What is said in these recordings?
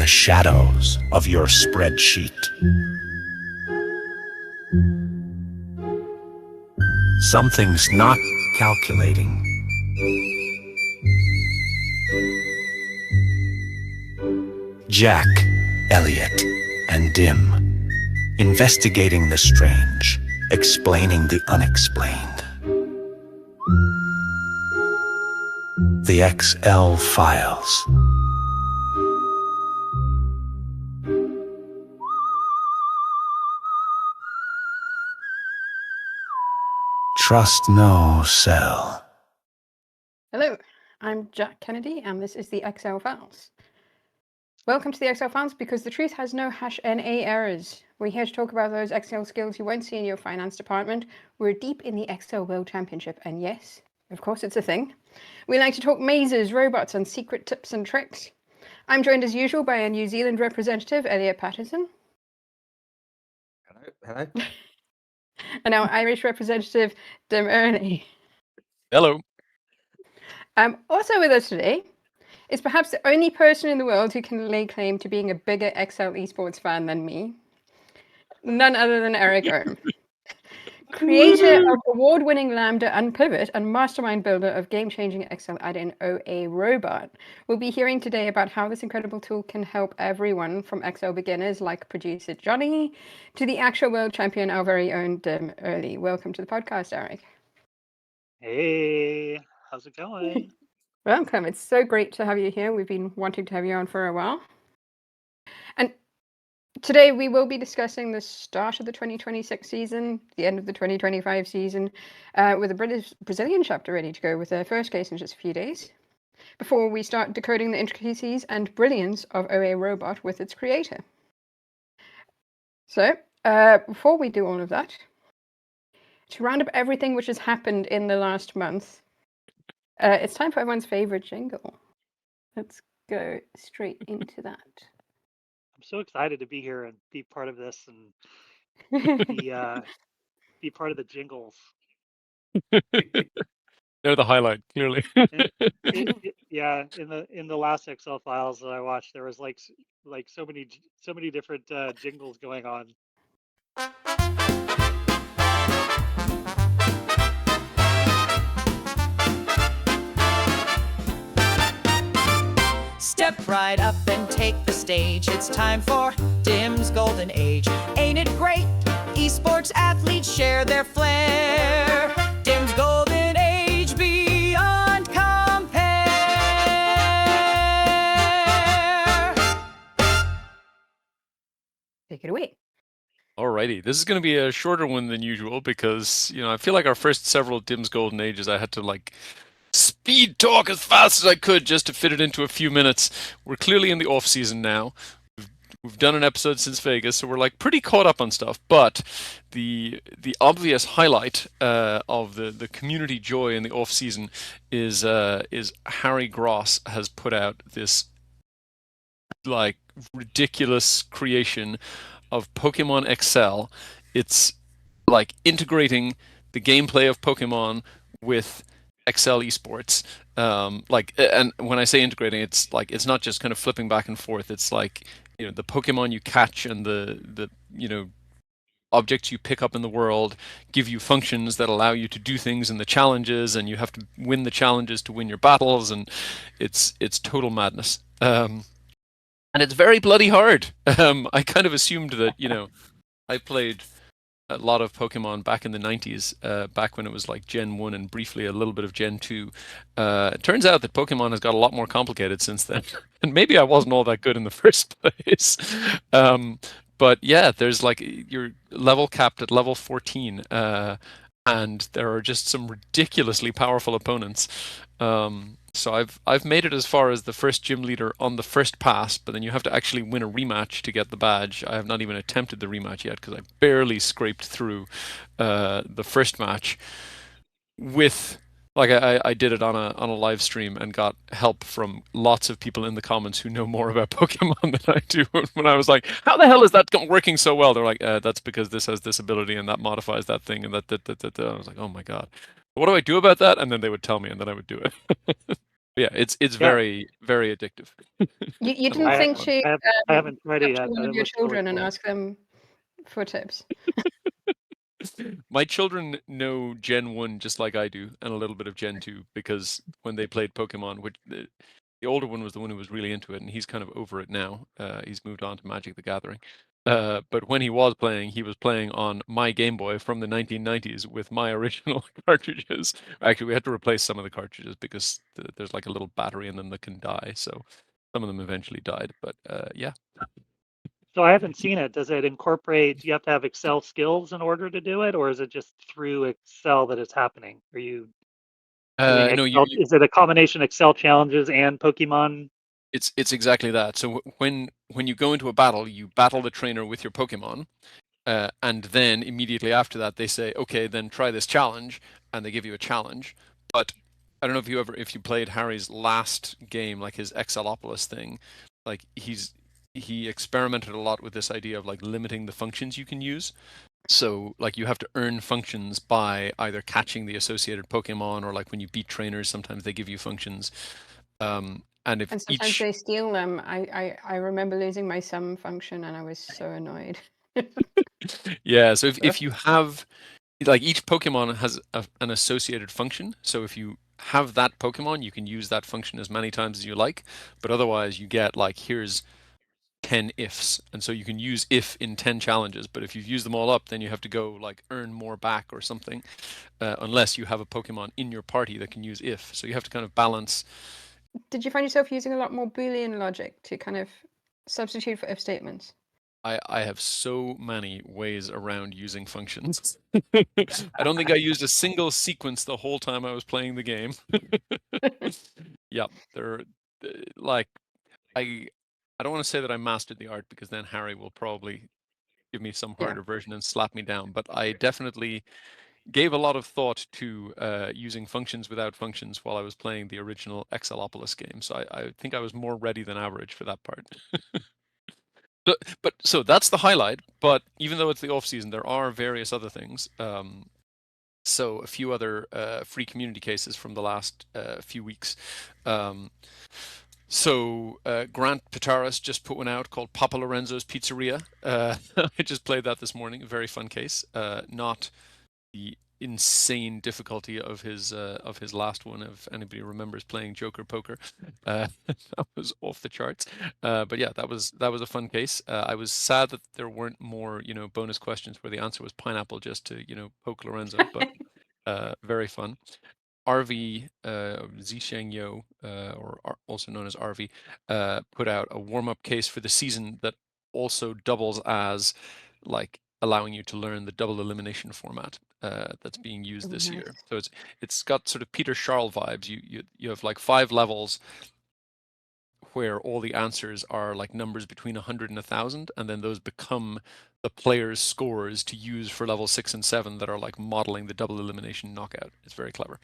the shadows of your spreadsheet. Something's not calculating. Jack, Elliott, and Dim, investigating the strange, explaining the unexplained. The XL Files. Trust no cell. Hello, I'm Jack Kennedy, and this is the XL Files. Welcome to the XL Files because the truth has no #NA errors. We're here to talk about those Excel skills you won't see in your finance department. We're deep in the Excel World Championship, and yes, of course it's a thing. We like to talk mazes, robots, and secret tips and tricks. I'm joined as usual by a New Zealand representative, Elliott Patterson. Hello. And our Irish representative, Dim Ernie. Hello. Also with us today is perhaps the only person in the world who can lay claim to being a bigger XL Esports fan than me. None other than Erik Oehm. Creator of award-winning Lambda and Pivot and mastermind builder of game-changing XL add-in OA Robot. We'll be hearing today about how this incredible tool can help everyone from XL beginners like producer Johnny to the actual world champion, our very own Dim Early. Welcome to the podcast, Erik. Hey, how's it going? Welcome. It's so great to have you here. We've been wanting to have you on for a while. And today we will be discussing the start of the 2026 season, the end of the 2025 season, with a Brazilian chapter ready to go with their first case in just a few days, before we start decoding the intricacies and brilliance of OA Robot with its creator. So, before we do all of that, to round up everything which has happened in the last month, it's time for everyone's favorite jingle. Let's go straight into that. I'm so excited to be here and be part of this and be part of the jingles. They're the highlight, clearly. Yeah, in the last Excel files that I watched, there was like so many different jingles going on. Step right up and take the stage. It's time for Dim's Golden Age. Ain't it great? Esports athletes share their flair. Dim's Golden Age beyond compare. Take it away. Alrighty, this is going to be a shorter one than usual because, I feel like our first several Dim's Golden Ages, I had to speed talk as fast as I could just to fit it into a few minutes. We're clearly in the off season now. We've done an episode since Vegas, so we're pretty caught up on stuff. But the obvious highlight of the community joy in the off season is Harry Gross has put out this ridiculous creation of Pokemon XL. It's integrating the gameplay of Pokemon with XL Esports. And when I say integrating, it's it's not just kind of flipping back and forth. It's the Pokemon you catch and the objects you pick up in the world give you functions that allow you to do things in the challenges, and you have to win the challenges to win your battles, and it's total madness. And it's very bloody hard. I kind of assumed that, I played a lot of Pokemon back in the 90s, back when it was Gen 1 and briefly a little bit of Gen 2. It turns out that Pokemon has got a lot more complicated since then. And maybe I wasn't all that good in the first place. But yeah, there's you're level capped at level 14. And there are just some ridiculously powerful opponents. So I've made it as far as the first gym leader on the first pass, but then you have to actually win a rematch to get the badge. I have not even attempted the rematch yet because I barely scraped through the first match. With I did it on a live stream and got help from lots of people in the comments who know more about Pokemon than I do. When I was like, "How the hell is that working so well?" They're like, "That's because this has this ability and that modifies that thing and that." I was like, "Oh my god, what do I do about that?" And then they would tell me, and then I would do it. Yeah, it's Yeah. very, very addictive. You And didn't lots of think fun. to I haven't tried it capture yet, one but of it your looks really children and cool. ask them for tips? My children know Gen 1 just like I do, and a little bit of Gen 2, because when they played Pokemon, which the older one was the one who was really into it, and he's kind of over it now. He's moved on to Magic the Gathering. But when he was playing on my Game Boy from the 1990s with my original cartridges. Actually, we had to replace some of the cartridges because there's like a little battery in them that can die. So some of them eventually died. But yeah. So I haven't seen it. Does it incorporate, do you have to have Excel skills in order to do it, or is it just through Excel that it's happening? Are you doing No, Excel? Is it a combination Excel challenges and Pokemon? it's exactly that. So when you go into a battle, you battle the trainer with your Pokemon, and then immediately after that, they say, "Okay, then try this challenge," and they give you a challenge. But I don't know if you played Harry's last game, like his Excelopolis thing, like he experimented a lot with this idea of like limiting the functions you can use. So like you have to earn functions by either catching the associated Pokemon, or like when you beat trainers, sometimes they give you functions. And if And sometimes each they steal them. I remember losing my sum function and I was so annoyed. yeah, so if you have, like, each Pokemon has an associated function. So if you have that Pokemon, you can use that function as many times as you like. But otherwise, you get like, here's 10 ifs, and so you can use if in 10 challenges. But if you've used them all up, then you have to go like earn more back or something, unless you have a Pokemon in your party that can use if. So you have to kind of balance. Did you find yourself using a lot more Boolean logic to kind of substitute for if statements? I have so many ways around using functions. I don't think I used a single sequence the whole time I was playing the game. Yeah, they're like, I don't want to say that I mastered the art, because then Harry will probably give me some Yeah. harder version and slap me down. But I definitely gave a lot of thought to using functions without functions while I was playing the original Excelopolis game. So I think I was more ready than average for that part. So that's the highlight. But even though it's the off season, there are various other things. So a few other free community cases from the last few weeks. So Grant Pitaris just put one out called Papa Lorenzo's Pizzeria. I just played that this morning. A very fun case. Not the insane difficulty of his last one. If anybody remembers playing Joker Poker, that was off the charts. But yeah, that was a fun case. I was sad that there weren't more bonus questions where the answer was pineapple, just to poke Lorenzo. But very fun. RV Zisheng Yo, or also known as RV, put out a warm-up case for the season that also doubles as like allowing you to learn the double elimination format that's being used this year. So it's got sort of Peter Charles vibes. You have like 5 levels where all the answers are like numbers between 100 and 1,000, and then those become the players' scores to use for level 6 and 7 that are like modeling the double elimination knockout. It's very clever.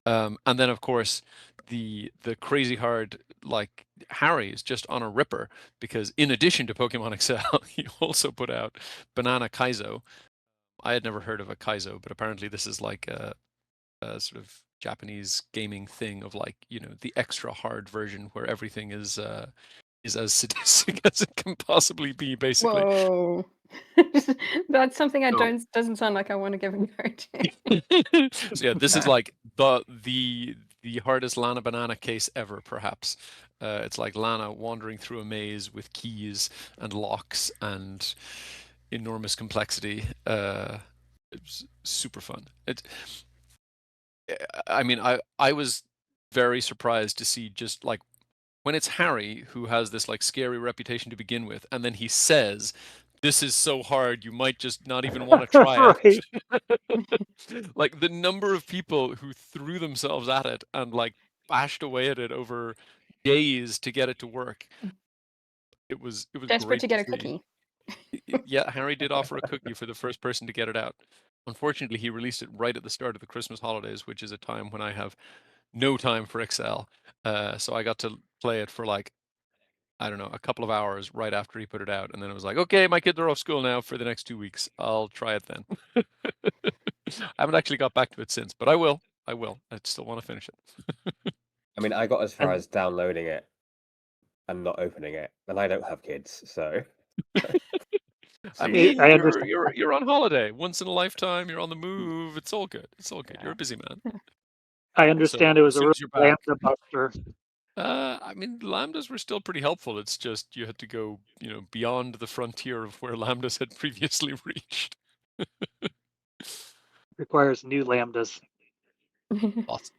And then, of course, the crazy hard, like, Harry is just on a ripper, because in addition to Pokemon Excel, he also put out Banana Kaizo. I had never heard of a Kaizo, but apparently this is like a sort of Japanese gaming thing of like, the extra hard version where everything is as sadistic as it can possibly be, basically. Whoa. That's something So, doesn't sound like I want to give a go to. so yeah, this is like the hardest Lana Banana case ever, perhaps. It's like Lana wandering through a maze with keys and locks and enormous complexity. It's super fun. I mean, I was very surprised to see, just like, when it's Harry who has this like scary reputation to begin with, and then he says, "This is so hard, you might just not even want to try it." Like, the number of people who threw themselves at it and like bashed away at it over days to get it to work. It was Desperate great to to get a see. cookie. Yeah, Harry did offer a cookie for the first person to get it out. Unfortunately, he released it right at the start of the Christmas holidays, which is a time when I have no time for Excel. So I got to play it for like, I don't know, a couple of hours right after he put it out. And then it was like, okay, my kids are off school now for the next 2 weeks. I'll try it then. I haven't actually got back to it since, but I will. I still want to finish it. I mean, I got as far And- as downloading it and not opening it, and I don't have kids, so. I mean, I you're understand. you're on holiday, once in a lifetime. You're on the move. It's all good. It's all good. You're a busy man. I understand it So was as a soon real as you're back, lambda buster. I mean, lambdas were still pretty helpful. It's just you had to go, beyond the frontier of where lambdas had previously reached. Requires new lambdas.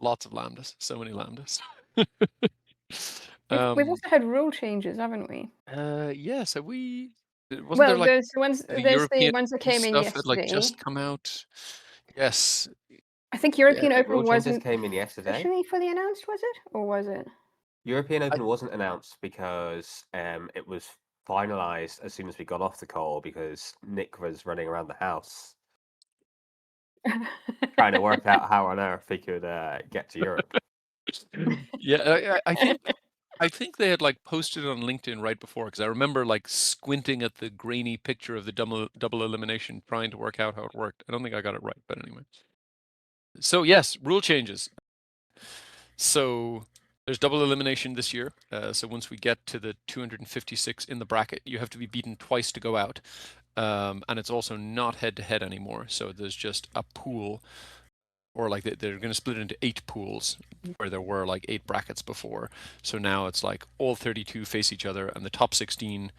Lots of lambdas. So many lambdas. We've also had rule changes, haven't we? Yes. Have we? Wasn't Well, there like there's the ones the there's the European ones that came in stuff had like yesterday. just come out? Yes. I think European Yeah, Open rule changes wasn't came in yesterday. officially fully announced, was it? Or was it? European Open wasn't announced because it was finalized as soon as we got off the call because Nick was running around the house trying to work out how on earth he could get to Europe. Yeah, I think they had like posted it on LinkedIn right before, because I remember like squinting at the grainy picture of the double elimination, trying to work out how it worked. I don't think I got it right, but anyway. So yes, rule changes. So there's double elimination this year. So once we get to the 256 in the bracket, you have to be beaten twice to go out. And it's also not head-to-head anymore. So there's just a pool, or like they're going to split it into 8 pools, where there were like 8 brackets before. So now it's like all 32 face each other, and the top 16,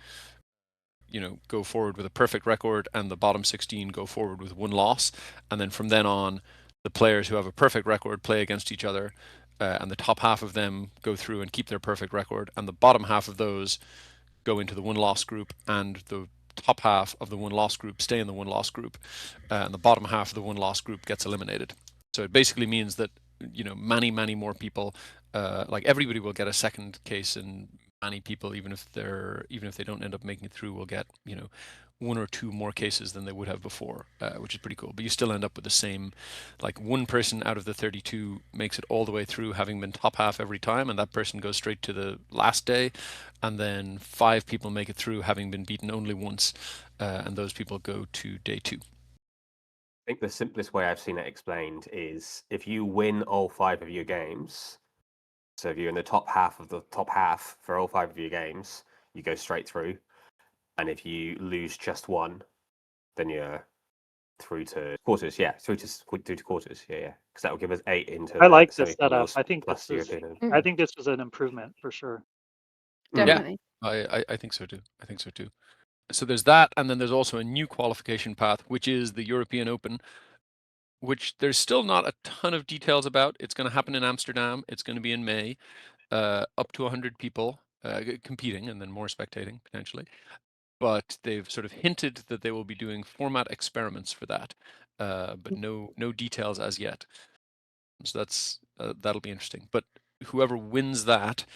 go forward with a perfect record, and the bottom 16 go forward with 1 loss. And then from then on, the players who have a perfect record play against each other, and the top half of them go through and keep their perfect record, and the bottom half of those go into the 1-loss group, and the top half of the 1-loss group stay in the 1-loss group, and the bottom half of the 1-loss group gets eliminated. So it basically means that many more people, like everybody will get a second case, and many people, even if they don't end up making it through, will get 1 or 2 more cases than they would have before, which is pretty cool. But you still end up with the same, like 1 person out of the 32 makes it all the way through, having been top half every time, and that person goes straight to the last day, and then 5 people make it through, having been beaten only once, and those people go to day 2. I think the simplest way I've seen it explained is if you win all 5 of your games, so if you're in the top half of the top half for all 5 of your games, you go straight through. And if you lose just 1, then you're through to quarters. Yeah, through to quarters. Yeah. Because that will give us 8 into. I like the this setup. semifinals I think plus this is. European. I think this was an improvement for sure. Definitely. I think so too. So there's that, and then there's also a new qualification path, which is the European Open, which there's still not a ton of details about. It's going to happen in Amsterdam. It's going to be in May, up to 100 people competing, and then more spectating potentially. But they've sort of hinted that they will be doing format experiments for that, but no details as yet. So that'll be interesting. But whoever wins that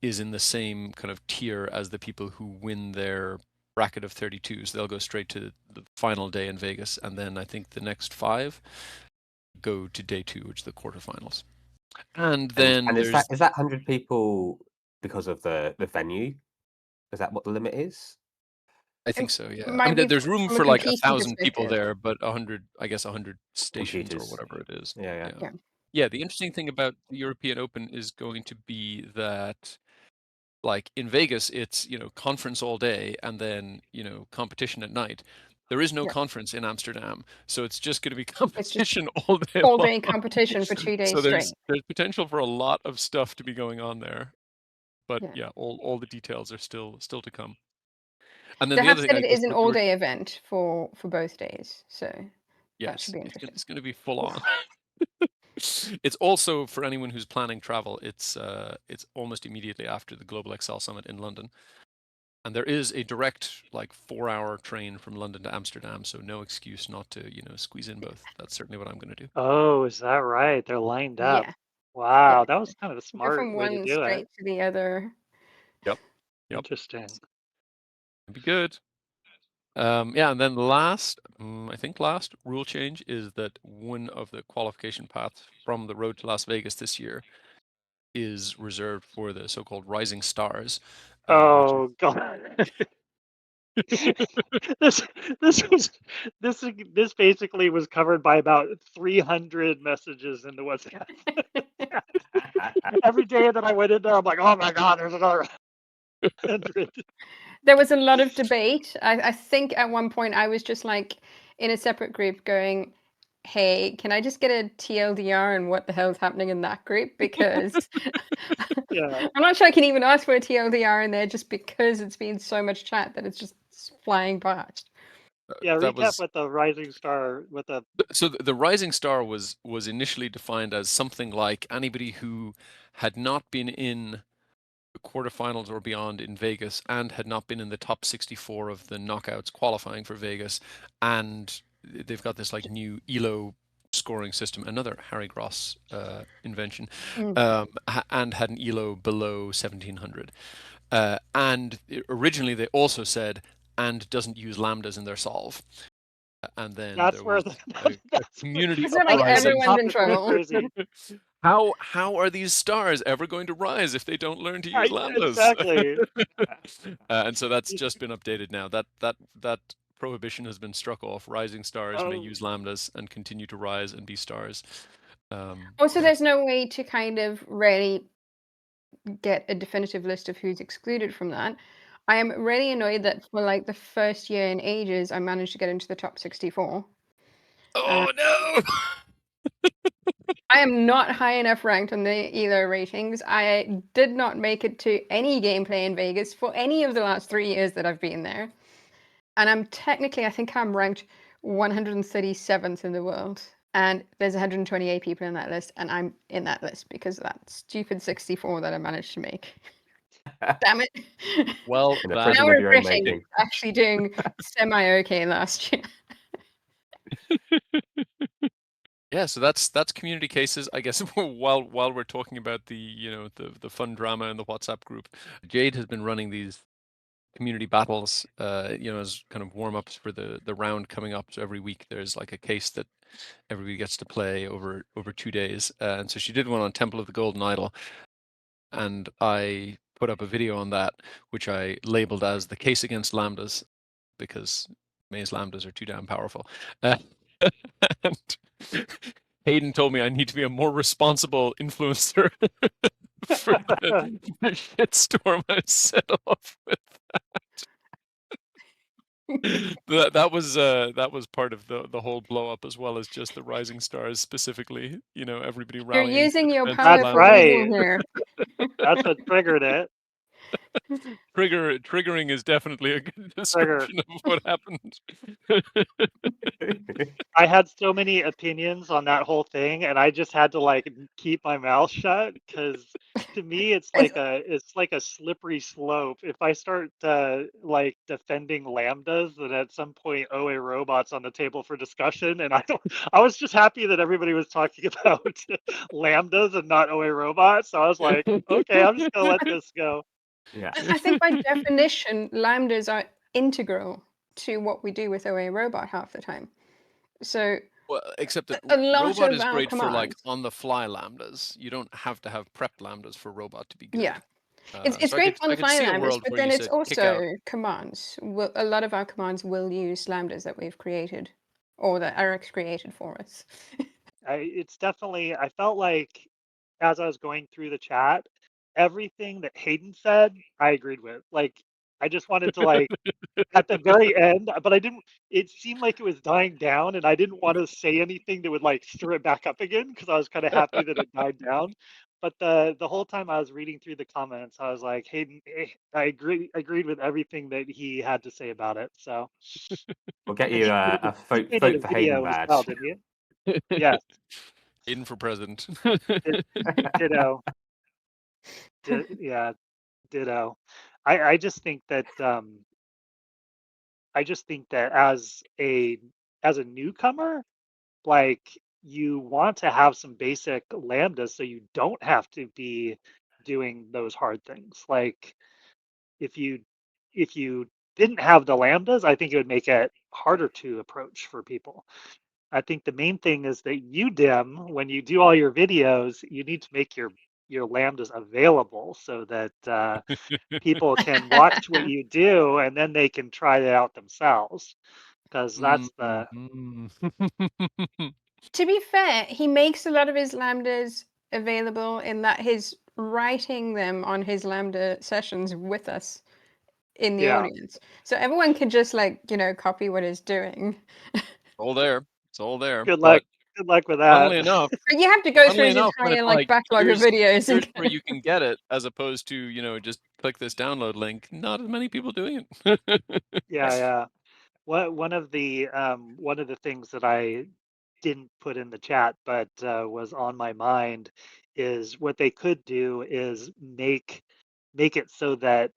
is in the same kind of tier as the people who win their bracket of 32. So they'll go straight to the final day in Vegas, and then I think the next 5 go to day 2, which is the quarterfinals. And then and is there's that 100 people because of the venue? Is that what the limit is? I think so, yeah. might I mean, be there's room from a for like competing 1,000 people perspective. there, but 100 stations Computers. or whatever it is. Yeah. Yeah, the interesting thing about the European Open is going to be that, like in Vegas, it's conference all day and then competition at night. There is no Yeah. conference in Amsterdam, so it's just going to be competition all day All long. day competition for 2 days So there's straight. potential for a lot of stuff to be going on there, but Yeah. yeah, all the details are still to come. And then They the have other said thing, it is an all-day event for both days, so that should be interesting. it's going to be full on. It's also, for anyone who's planning travel, it's almost immediately after the Global Excel Summit in London, and there is a direct 4-hour train from London to Amsterdam, so no excuse not to squeeze in both. That's certainly what I'm going to do. Oh, is that right? They're lined up. Yeah. Wow, Yeah. that was kind of a Go smart from way to one do it. straight to the other. Yep. Interesting. It'd be good. Yeah, and then last rule change is that one of the qualification paths from the road to Las Vegas this year is reserved for the so-called Rising Stars. Oh God. This basically was covered by about 300 messages in the WhatsApp. every day that I went in there, I'm like, oh my god, there's another 100. There was a lot of debate. I think at one point I was just like in a separate group going, hey, can I just get a TLDR and what the hell's happening in that group? Because Yeah. I'm not sure I can even ask for a TLDR in there just because it's been so much chat that it's just flying past. Yeah, That recap was with the rising star with the so the rising star was initially defined as something like anybody who had not been in the quarterfinals or beyond in Vegas and had not been in the top 64 of the knockouts qualifying for Vegas, and they've got this like new ELO scoring system, another Harry Gross invention, and had an ELO below 1700. And originally they also said, and doesn't use lambdas in their solve. And then that's there where was the a community Isn't it like rising everyone's in topic was trouble? crazy. How are these stars ever going to rise if they don't learn to use lambdas? Exactly. And so that's just been updated now. That prohibition has been struck off. Rising stars may Oh. use lambdas and continue to rise and be stars. Also, there's no way to kind of really get a definitive list of who's excluded from that. I am really annoyed that for like the first year in ages, I managed to get into the top 64. Oh no! I am not high enough ranked on the ELO ratings. I did not make it to any gameplay in Vegas for any of the last 3 years that I've been there. And I'm technically, I think I'm ranked 137th in the world. And there's 128 people in that list, and I'm in that list because of that stupid 64 that I managed to make. Damn it. Well, In a that prison Now of your own regretting making. actually doing semi-okay last year. yeah, so that's community cases. I guess while we're talking about the the fun drama in the WhatsApp group, Jade has been running these community battles, as kind of warm-ups for the round coming up. So every week there's like a case that everybody gets to play over 2 days. And so she did one on Temple of the Golden Idol, and I put up a video on that, which I labeled as the case against lambdas, because Maze lambdas are too damn powerful. And Hayden told me I need to be a more responsible influencer for the shitstorm I set off with. That was part of the whole blow up, as well as just the rising stars specifically. Everybody You're rallying. using your defense of power That's for lambda. evil right. here. That's what triggered it. Triggering is definitely a good Trigger. description of what happened. I had so many opinions on that whole thing, and I just had to like keep my mouth shut because to me it's like a slippery slope. If I start like defending lambdas, then at some point OA robots on the table for discussion, and I was just happy that everybody was talking about lambdas and not OA robots. So I was like, okay, I'm just gonna let this go. Yeah. I think by definition, lambdas are integral to what we do with OA robot half the time. So Well, except that a lot robot of is our great for like commands. on-the-fly lambdas. You don't have to have prepped lambdas for robot to be good. Yeah. It's So great on I the could fly see a lambdas, world but where then you it's said kick out. also commands. A lot of our commands will use lambdas that we've created or that Eric's created for us. It's definitely, I felt like as I was going through the chat, everything that Hayden said, I agreed with. Like, I just wanted to like at the very end, but I didn't. It seemed like it was dying down, and I didn't want to say anything that would like stir it back up again because I was kind of happy that it died down. But the whole time I was reading through the comments, I was like, Hayden, I agreed with everything that he had to say about it. So We'll get and you he a he vote, made a for Hayden video as well, badge. didn't you? Yes, Hayden for president. ditto. Yeah, ditto. I just think that as a newcomer, like you want to have some basic lambdas so you don't have to be doing those hard things. Like if you didn't have the lambdas, I think it would make it harder to approach for people. I think the main thing is that you dim when you do all your videos, you need to make your lambdas available so that people can watch what you do and then they can try it out themselves because that's the Mhm. To be fair, he makes a lot of his lambdas available in that he's writing them on his Lambda sessions with us in the Yeah. audience. So everyone can just copy what he's doing. All there. It's all there. Good But luck. Good luck with that. funnily enough, But you have to go through funnily his enough, when entire it's like, backlog of videos. here's where you can get it, as opposed to just click this download link. Not as many people doing it. Yeah. One of the things that I didn't put in the chat, but was on my mind, is what they could do is make it so that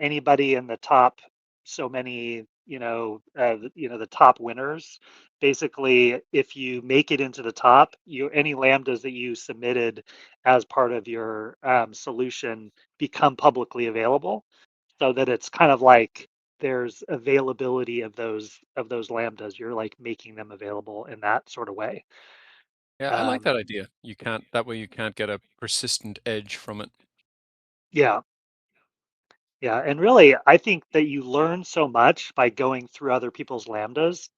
anybody in the top, so many, the top winners, basically, if you make it into the top, any lambdas that you submitted as part of your solution become publicly available, so that it's kind of like there's availability of those lambdas. You're like making them available in that sort of way. Yeah, I like that idea. That way you can't get a persistent edge from it. Yeah. Yeah. And really, I think that you learn so much by going through other people's lambdas.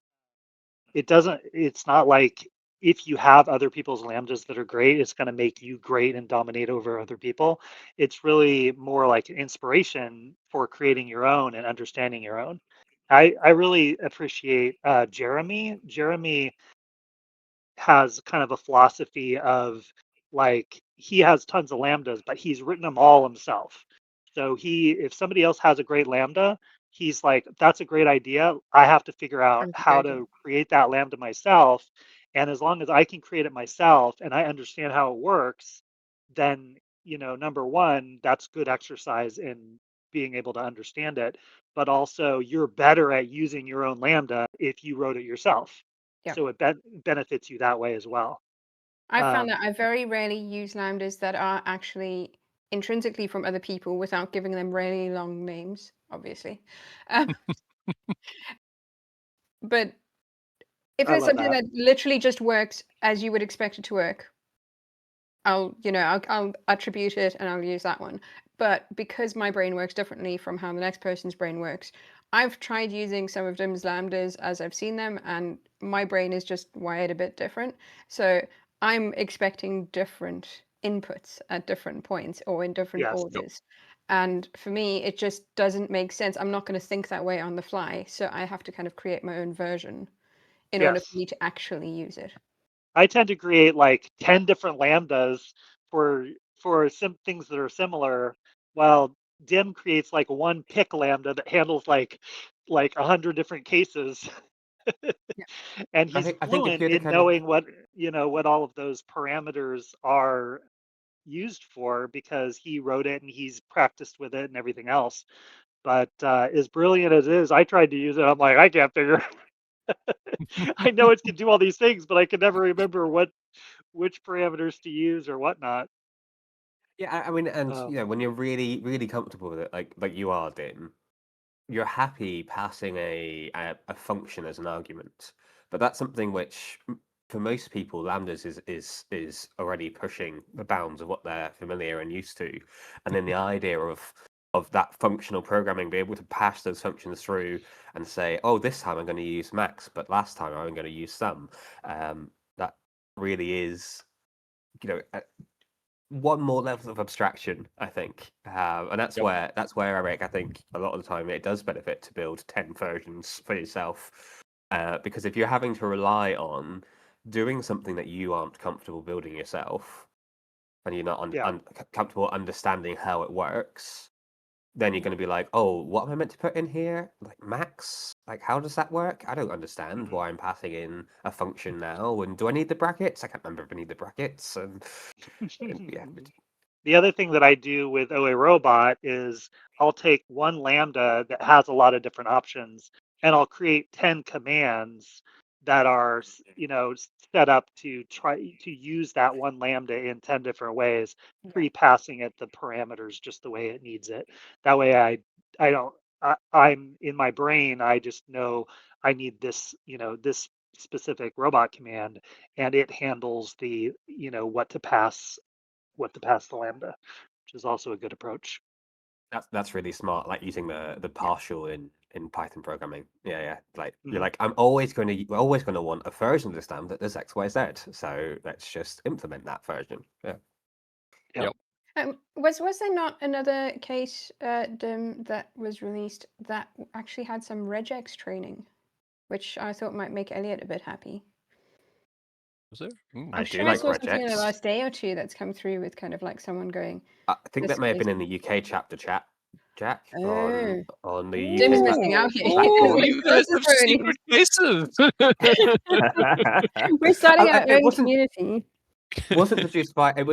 It's not like if you have other people's lambdas that are great, it's going to make you great and dominate over other people. It's really more like an inspiration for creating your own and understanding your own. I really appreciate Jeremy. Jeremy has kind of a philosophy of, like, he has tons of lambdas, but he's written them all himself. So if somebody else has a great lambda, he's like, that's a great idea. I have to figure out how to create that lambda myself. And as long as I can create it myself and I understand how it works, then, number one, that's good exercise in being able to understand it. But also, you're better at using your own lambda if you wrote it yourself. Yeah. So it benefits you that way as well. I found that I very rarely use lambdas that are actually intrinsically from other people without giving them really long names, obviously. But if I there's love something that. that literally just works as you would expect it to work, I'll attribute it and I'll use that one. But because my brain works differently from how the next person's brain works, I've tried using some of Dim's lambdas as I've seen them, and my brain is just wired a bit different. So I'm expecting different inputs at different points or in different Yes. orders. And for me, it just doesn't make sense. I'm not going to think that way on the fly. So I have to kind of create my own version in order for Yes. me to actually use it. I tend to create like 10 different lambdas for some things that are similar, while Dim creates like one pick lambda that handles like 100 different cases. And he's I think if fluent you're the in kind of knowing what all of those parameters are used for, because he wrote it and he's practiced with it and everything else. But as brilliant as it is, I tried to use it. I'm like, I can't figure. I know it can do all these things, but I can never remember which parameters to use or whatnot. yeah, I mean, and Um, when you're really, really comfortable with it, like you are, Din, you're happy passing a function as an argument. But that's something which, for most people, lambdas is already pushing the bounds of what they're familiar and used to, and then the idea of that functional programming, be able to pass those functions through and say, oh, this time I'm going to use max, but last time I'm going to use sum. That really is, one more level of abstraction, I think, and that's Yep. where Eric, I think, a lot of the time it does benefit to build 10 versions for yourself, because if you're having to rely on doing something that you aren't comfortable building yourself, and you're not yeah. comfortable understanding how it works, then you're going to be like, oh, what am I meant to put in here? Like max? Like, how does that work? I don't understand Mhm. why I'm passing in a function now. And do I need the brackets? I can't remember if I need the brackets. And yeah, The other thing that I do with OA Robot is I'll take one lambda that has a lot of different options and I'll create 10 commands that are, set up to try to use that one lambda in 10 different ways, pre-passing it the parameters just the way it needs it. That way I don't, I'm in my brain, I just know I need this specific robot command, and it handles the, what to pass the lambda, which is also a good approach. that's really smart. Like using the partial in in Python programming. Yeah. Like Mhm. you're like, we're always going to want a version of the stem that does X, Y, Z. So let's just implement that version. Yeah. Yep. Was there not another case that was released that actually had some regex training, which I thought might make Elliott a bit happy? Was there? Ooh. I I'm do sure I like saw something in the regex. last day or two that's come through with kind of like someone going. I think This that may have been is- in the UK chapter chat, Jack, Oh. on the Dim's UK missing out here. Oh, platform. you guys have secret cases. We're starting our It own wasn't community. wasn't produced by it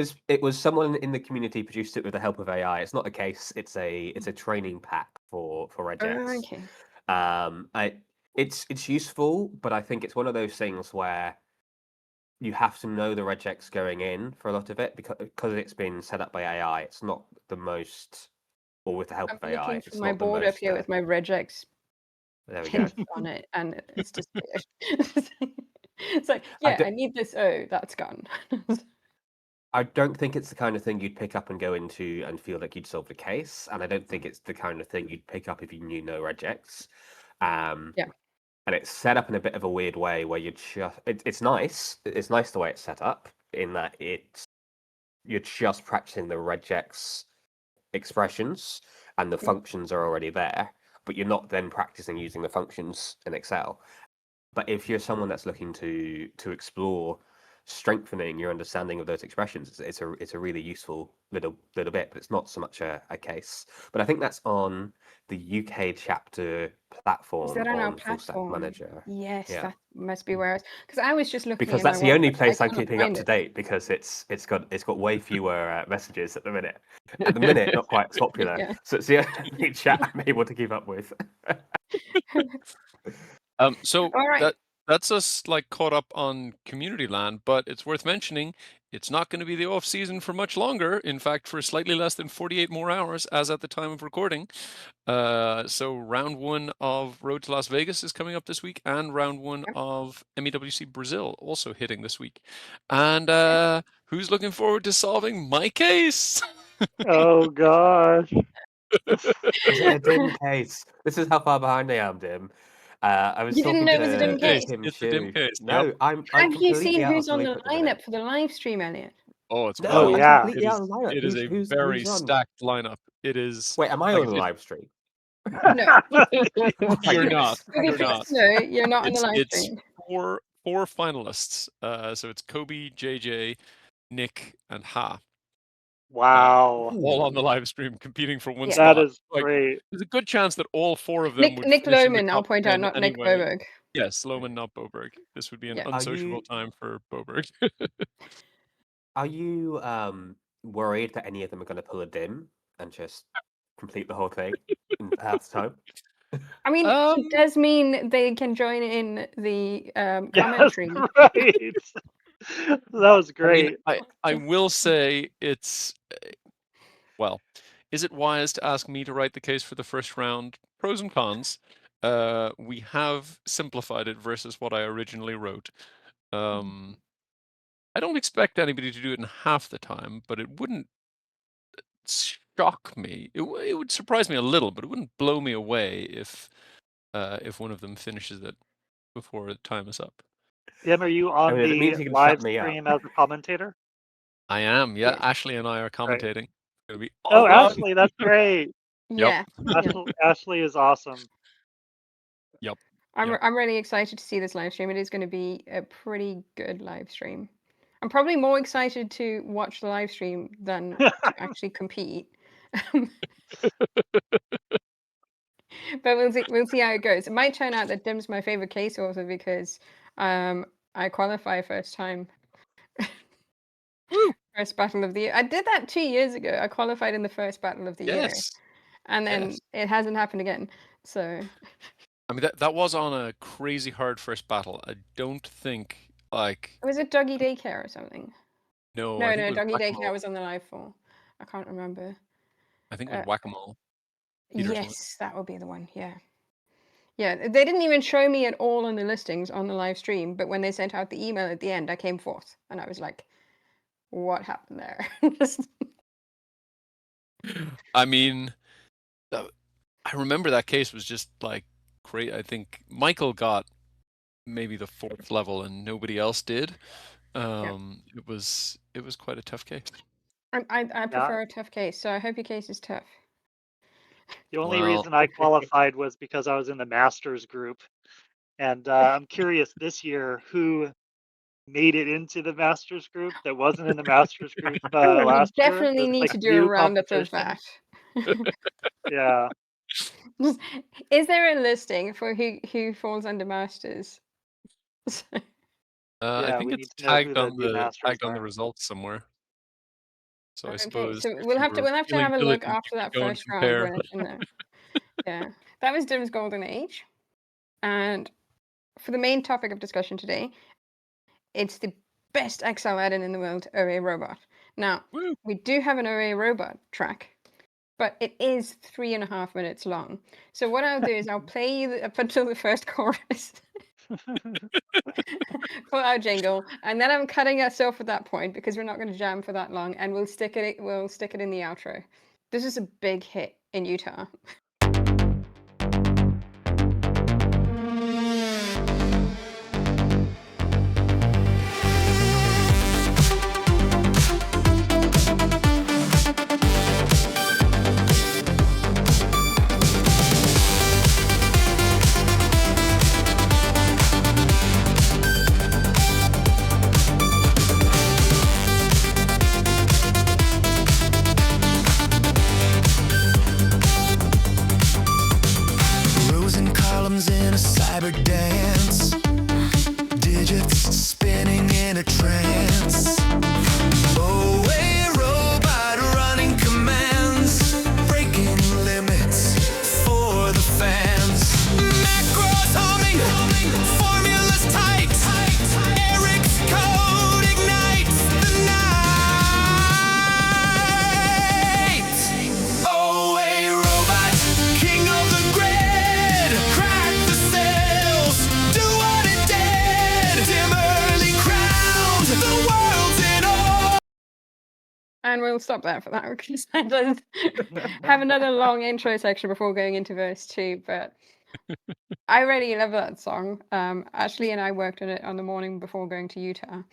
was someone in the community produced it with the help of AI. It's not a case. It's a training pack for regex. Oh, okay. It's useful, but I think it's one of those things where you have to know the regex going in for a lot of it because it's been set up by AI. It's not the most, or with the help I'm of AI. looking for It's my not the board up most. here with my regex There we go. pins on it, and it's disappeared. It's like, yeah, I need this. Oh, that's gone. I don't think it's the kind of thing you'd pick up and go into and feel like you'd solve the case, and I don't think it's the kind of thing you'd pick up if you knew no regex. Yeah. And it's set up in a bit of a weird way where you just it's nice. It's nice the way it's set up in that you're just practicing the regex expressions and the functions are already there, but you're not then practicing using the functions in Excel. But if you're someone that's looking to explore strengthening your understanding of those expressions, it's a really useful little bit, but it's not so much a case. But I think that's on the UK chapter platform Is that on our Full Stack platform? Manager. Yes, Yeah. that must be where. Because I was just looking Because in my that's the only WhatsApp, place I I'm cannot keeping up find to it. date because it's got way fewer messages at the minute. At the minute, not quite as popular. Yeah. So it's the only chat I'm able to keep up with. So All right. that's us like caught up on community land, but it's worth mentioning it's not going to be the off season for much longer. In fact, for slightly less than 48 more hours, as at the time of recording. So round 1 of Road to Las Vegas is coming up this week, and round 1 of MEWC Brazil also hitting this week. And who's looking forward to solving my case? Oh gosh. Is it a dim case? This is how far behind I am, Dim. I was You didn't talking know to it was a dim case? Tim It's a dim Chu. case. No, Yep. I'm Have you completely seen out who's of on loop the at the minute. lineup for the live stream, Elliot? Oh, it's No, Oh, I'm brilliant. yeah. completely out of the lineup. It is a Who's very on? stacked lineup. It is. Wait, am I like on the it- live stream? No. Thank You're not. goodness. Thank You're goodness. not. No, you're not on the live It's stream. four finalists. So it's Kobe, JJ, Nick, and Ha. Wow. All on the live stream competing for one Yeah. That spot. is great. There's a good chance that all 4 of them would Nick finish in the Lohman, I'll top point out, 10 not Nick anyway. Boberg. Yes, Lohman, not Boberg. This would be an Yeah. unsociable time for Boberg. Are you worried that any of them are going to pull a dim and just complete the whole thing in half the time? I mean, Um, it does mean they can join in the Yes, commentary. right. That was I mean, great. I will say it's well, is it wise to ask me to write the case for the first round? Pros and cons. We have simplified it versus what I originally wrote. I don't expect anybody to do it in half the time, but it wouldn't shock me. It would surprise me a little, but it wouldn't blow me away if one of them finishes it before the time is up. Tim, are you on mean, if it the means you can live shut me up. stream as a commentator? I am, yeah. Yes. Ashley and I are commentating. It's gonna be Oh, awesome. Ashley, that's great. Yeah. Ashley is awesome. Yep. I'm really excited to see this live stream. It is going to be a pretty good live stream. I'm probably more excited to watch the live stream than to actually compete. But we'll see how it goes. It might turn out that Dim's my favorite case author because I qualify first time. Woo! First battle of the year. I did that 2 years ago. I qualified in the first battle of the year, Yes. and then Yes. it hasn't happened again. So I mean that was on a crazy hard first battle. I don't think like was it Doggy Daycare or something? no, No, I think it was Doggy Daycare Whack-A-Mole. was on the live for. I can't remember. I think it was Whack-A-Mole. Yes, that would be the one. Yeah. Yeah, they didn't even show me at all on the listings on the live stream, but when they sent out the email at the end, I came forth, and I was like, "What happened there?" I mean, I remember that case was just like great. I think Michael got maybe the 4th level and nobody else did. It was quite a tough case. I Yeah. prefer a tough case, so I hope your case is tough. The only Well, reason I qualified was because I was in the Masters group. And I'm curious this year who made it into the Masters group that wasn't in the Masters group We last year. definitely It's need like to do a new roundup of competition. that. Yeah. Is there a listing for who falls under Masters? I Yeah, think we it's need to know who the new Masters tagged on the are. results somewhere. So I Okay, suppose so if we'll you have to were have feeling a look diligent, after you that could go and first round compare. when it's in there. Yeah, that was Dim's Golden Age, and for the main topic of discussion today, it's the best XL add-in in the world, OA Robot. Now, Woo! we do have an OA Robot track, but it is 3.5 minutes long. So what I'll do is I'll play you up until the first chorus for our jingle, and then I'm cutting us off at that point because we're not going to jam for that long, and we'll stick it in the outro. This is a big hit in Utah. Rows and columns in a cyber dance, digits spinning in a trance. Oh, a robot running commands, breaking limits for the fans. Macros humming, formulas tight. Eric's code ignites the night. Oh, a robot, king of the grid, crack the sails, do what it did. Dim early crowned, the world's in awe. And we'll stop there for that because I don't have another long intro section before going into verse 2. But I really love that song. Ashley and I worked on it on the morning before going to Utah.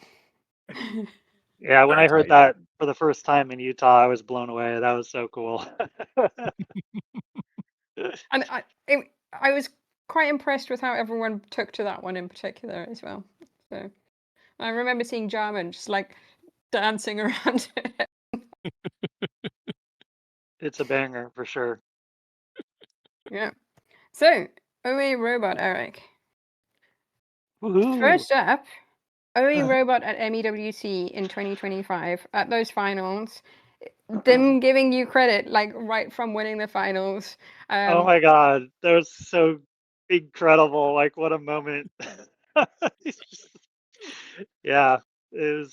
Yeah, when I Very heard tight. that for the first time in Utah, I was blown away. That was so cool. And I was quite impressed with how everyone took to that one in particular as well. So I remember seeing Jarman just like dancing around it. It's a banger for sure. Yeah. So, OA Robot, Eric. Woohoo! First up, OA Robot at MEWC in 2025 at those finals. Them giving you credit, like right from winning the finals. Oh my God, that was so incredible. Like, what a moment. It's just- yeah, it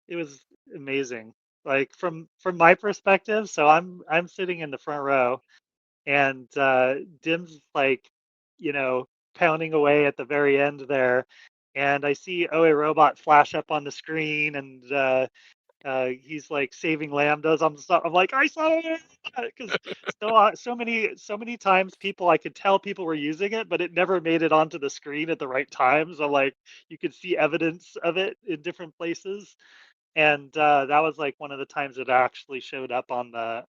was amazing. Like from my perspective, so I'm sitting in the front row, and Dim's like, you know, pounding away at the very end there, and I see OA Robot flash up on the screen, and he's like saving lambdas. I'm like, I saw it because so many times I could tell people were using it, but it never made it onto the screen at the right times. So like you could see evidence of it in different places, and that was like one of the times it actually showed up on the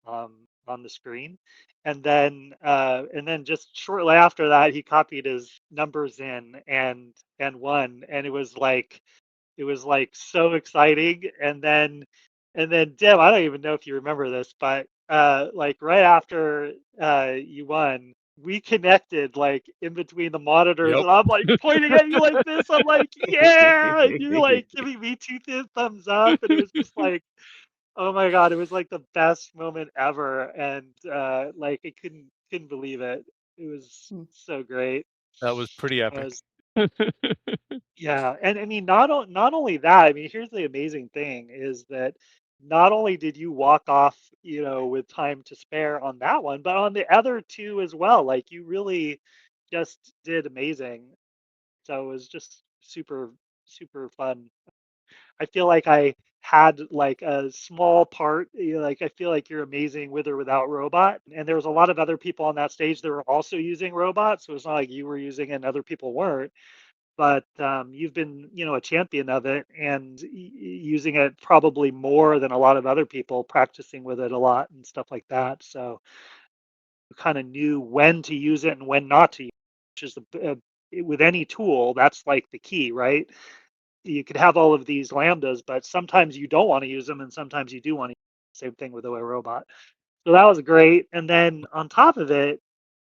screen. And then just shortly after that, he copied his numbers in and won, and it was like so exciting. And then Deb, I don't even know if you remember this, but like right after you won, we connected like in between the monitors, Yep. and I'm like pointing at you like this. I'm like, yeah, and you're like giving me two thumbs up, and it was just like, oh my God, it was like the best moment ever, and like I couldn't believe it. It was so great. That was pretty I epic. was Yeah, and I mean, not only that, I mean, here's the amazing thing is that not only did you walk off, with time to spare on that one, but on the other two as well. Like you really just did amazing. So it was just super, super fun. I feel like I had like a small part. Like I feel like you're amazing with or without robot, and there was a lot of other people on that stage that were also using robots. So it's not like you were using it and other people weren't. But you've been, a champion of it and using it probably more than a lot of other people, practicing with it a lot and stuff like that. So you kind of knew when to use it and when not to use it, which is with any tool, that's like the key, right? You could have all of these lambdas, but sometimes you don't want to use them and sometimes you do want to use them. Same thing with OA robot. So that was great. And then on top of it,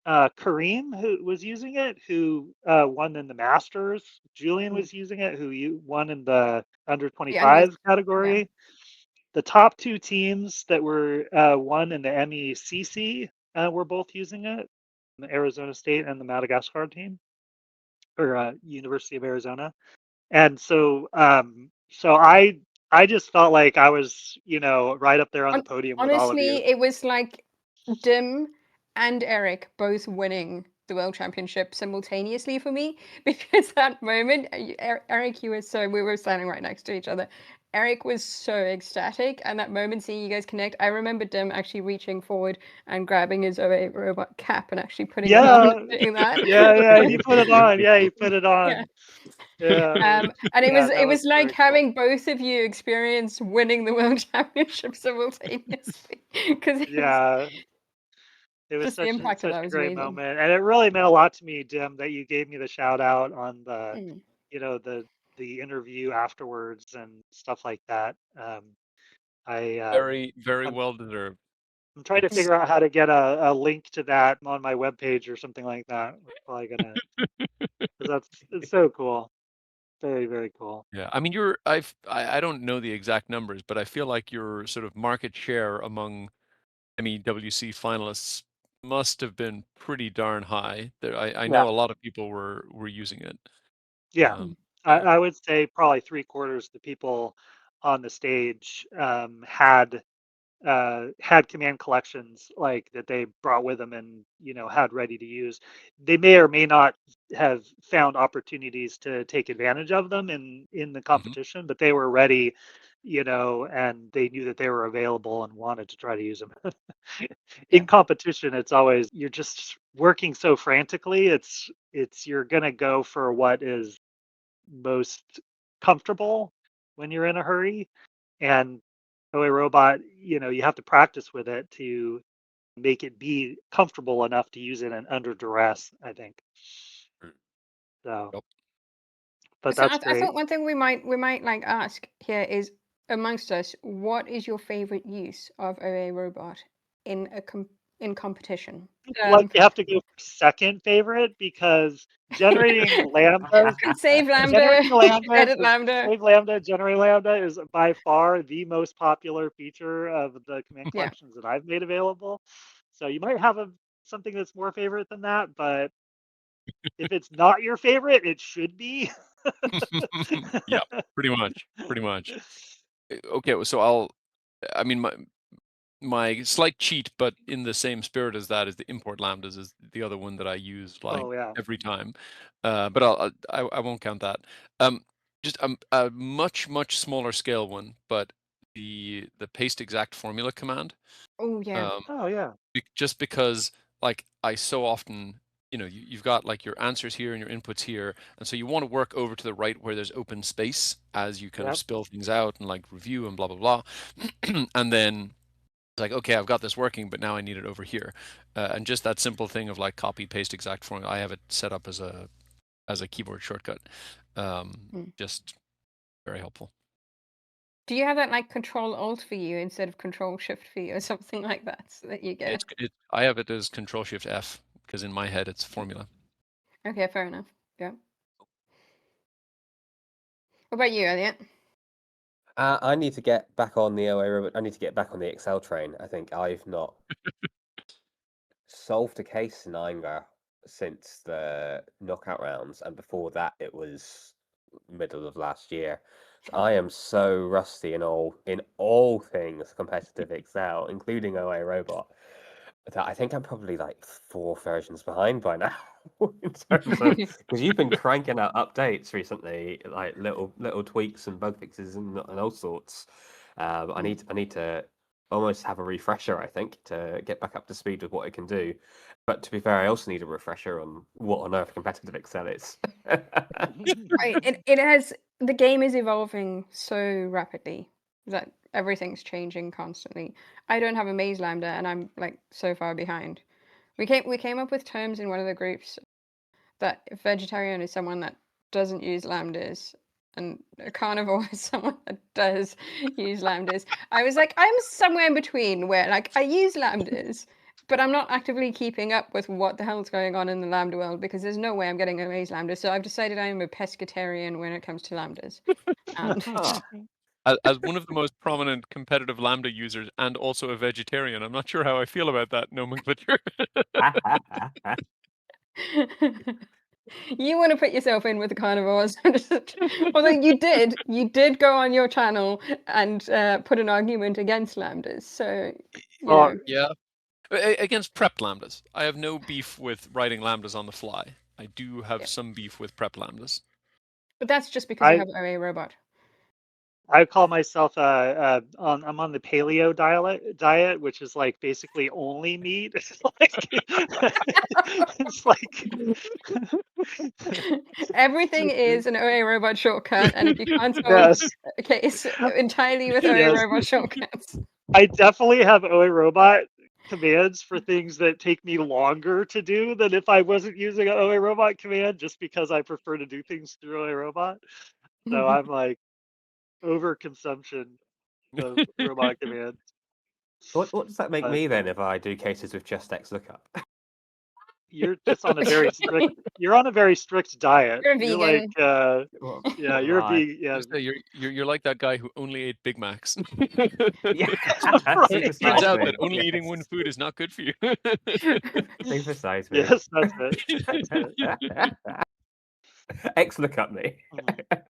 Kareem, who was using it, who won in the Masters. Julian was using it, who won in the under The under 25 category. The top two teams that were won in the MECC were both using it, the Arizona State and the Madagascar team, or University of Arizona. And so, I just felt like I was, right up there on the podium with all of you. Honestly, it was like Dim and Eric both winning the world championship simultaneously for me, because that moment, Eric, we were standing right next to each other. Eric was so ecstatic, and that moment seeing you guys connect, I remember Dim actually reaching forward and grabbing his OA robot cap and actually putting it on and doing that. Yeah, he put it on. Yeah, he put it on. Yeah. And it that was like very cool. having both of you experience winning the world championship simultaneously, because it was just the impact of that such a was great amazing. moment, and it really meant a lot to me, Dim, that you gave me the shout out on the the interview afterwards and stuff like that. Very, very I'm, well deserved. I'm trying to figure out how to get a link to that on my webpage or something like that. We're probably gonna, because it's so cool, very very cool. Yeah, I mean, I don't know the exact numbers, but I feel like your sort of market share among MEWC finalists must have been pretty darn high. I Yeah, know a lot of people were using it. yeah. Yeah. I would say probably 3/4 of the people on the stage had command collections like that they brought with them and had ready to use. They may or may not have found opportunities to take advantage of them in the Mhm. competition, but they were ready, and they knew that they were available and wanted to try to use them. In competition, it's always you're just working so frantically. It's you're gonna go for what is most comfortable when you're in a hurry. And OA robot, you have to practice with it to make it be comfortable enough to use it under duress, I think. So, Yep. but So that's I great. thought one thing we might like ask here is, amongst us, what is your favorite use of OA robot in in competition? Like you have to go for second favorite because generating lambdas, Save Lambda, generating lambdas, edit Lambda. save lambda, generate lambda is by far the most popular feature of the command Yeah. collections that I've made available. So you might have something that's more favorite than that, but if it's not your favorite, it should be. Yeah, pretty much. Pretty much. Okay, so I mean, my slight cheat, but in the same spirit as that, is the import lambdas is the other one that I use like Oh yeah. every time. But I won't count that. Just a much smaller scale one, but the paste exact formula command. Oh yeah. Oh yeah. Just because like I so often, you've got like your answers here and your inputs here, and so you want to work over to the right where there's open space as you kind of Yep. spill things out and like review and blah blah blah, and then it's like, okay, I've got this working, but now I need it over here, and just that simple thing of like copy paste exact formula. I have it set up as a keyboard shortcut. Just very helpful. Do you have that like Control Alt for you instead of Control Shift for you or something like that, so that you get? I have it as Control Shift F because in my head it's formula. Okay, fair enough. Yeah. What about you, Elliot? I need to get back on the OA robot. I need to get back on the Excel train. I think I've not solved a case in Anger since the knockout rounds, and before that it was middle of last year. So I am so rusty in all things competitive Excel, including OA robot. that I think I'm probably like 4 versions behind by now in terms of because you've been cranking out updates recently, like little tweaks and bug fixes and all sorts. I need to almost have a refresher, I think, to get back up to speed with what it can do. But to be fair, I also need a refresher on what on earth competitive Excel is. It has the game is evolving so rapidly that everything's changing constantly. I don't have a maze lambda, and I'm like so far behind. We came up with terms in one of the groups that vegetarian is someone that doesn't use lambdas, and a carnivore is someone that does use lambdas. I was like, I'm somewhere in between where like I use lambdas, but I'm not actively keeping up with what the hell's going on in the lambda world because there's no way I'm getting a maze lambda. So I've decided I'm a pescatarian when it comes to lambdas. And As one of the most prominent competitive Lambda users and also a vegetarian, I'm not sure how I feel about that nomenclature. you want to put yourself in with the carnivores. Although you did go on your channel and put an argument against lambdas. So, you Well, know. Yeah. Against prepped lambdas. I have no beef with writing lambdas on the fly. I do have Yeah. some beef with prep lambdas. But that's just because you I have OA robot. I call myself I'm on the paleo diet, which is like basically only meat. It's like Everything is an OA robot shortcut, and if you can't solve yes, a case entirely with OA yes. robot shortcuts. I definitely have OA robot commands for things that take me longer to do than if I wasn't using an OA robot command, just because I prefer to do things through OA robot. So I'm like overconsumption of robot commands. What does that make But me then if I do cases with just X lookup? you're just on a very strict. You're on a very strict diet. You're a You're like, vegan. Well, yeah, what you're a am I? vegan. Yeah, Just say you're like that guy who only ate Big Macs. Yeah, Right. super Turns size out me. that only eating Yes. one food is not good for you. Super size me. yes, that's it. That's it. X lookup me. Mhm.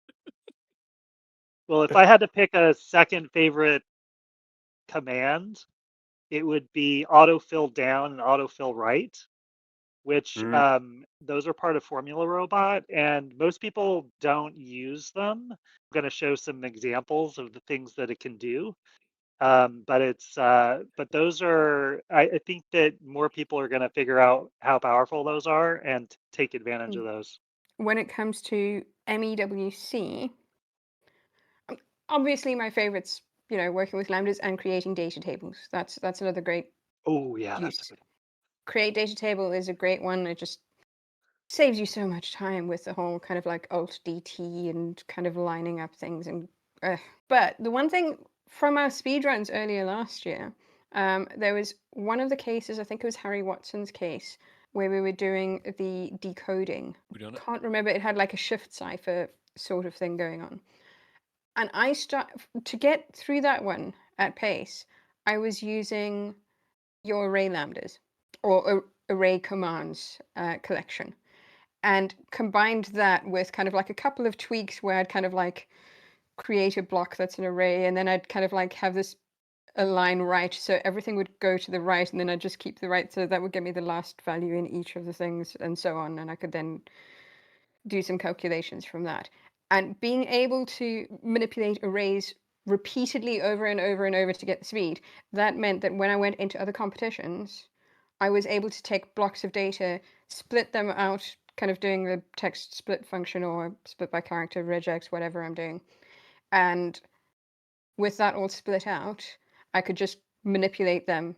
Well, if I had to pick a second favorite command, it would be autofill down and autofill right, which those are part of Formula Robot, and most people don't use them. I'm going to show some examples of the things that it can do. But those are, I think that more people are going to figure out how powerful those are and take advantage of those. When it comes to MEWC, obviously my favorites, working with lambdas and creating data tables. That's another great Oh yeah, that's a use. good Create data table is a great one. It just saves you so much time with the whole kind of like Alt DT and kind of lining up things. And but the one thing from our speedruns earlier last year, there was one of the cases, I think it was Harry Watson's case, where we were doing the decoding. We done it. Can't remember. It had like a shift cipher sort of thing going on. And to get through that one at pace, I was using your array lambdas or array commands collection, and combined that with kind of like a couple of tweaks where I'd kind of like create a block that's an array, and then I'd kind of like have this align right, so everything would go to the right, and then I'd just keep the right, so that would give me the last value in each of the things, and so on, and I could then do some calculations from that. And being able to manipulate arrays repeatedly over and over and over to get the speed, that meant that when I went into other competitions, I was able to take blocks of data, split them out, kind of doing the text split function or split by character, regex, whatever I'm doing. And with that all split out, I could just manipulate them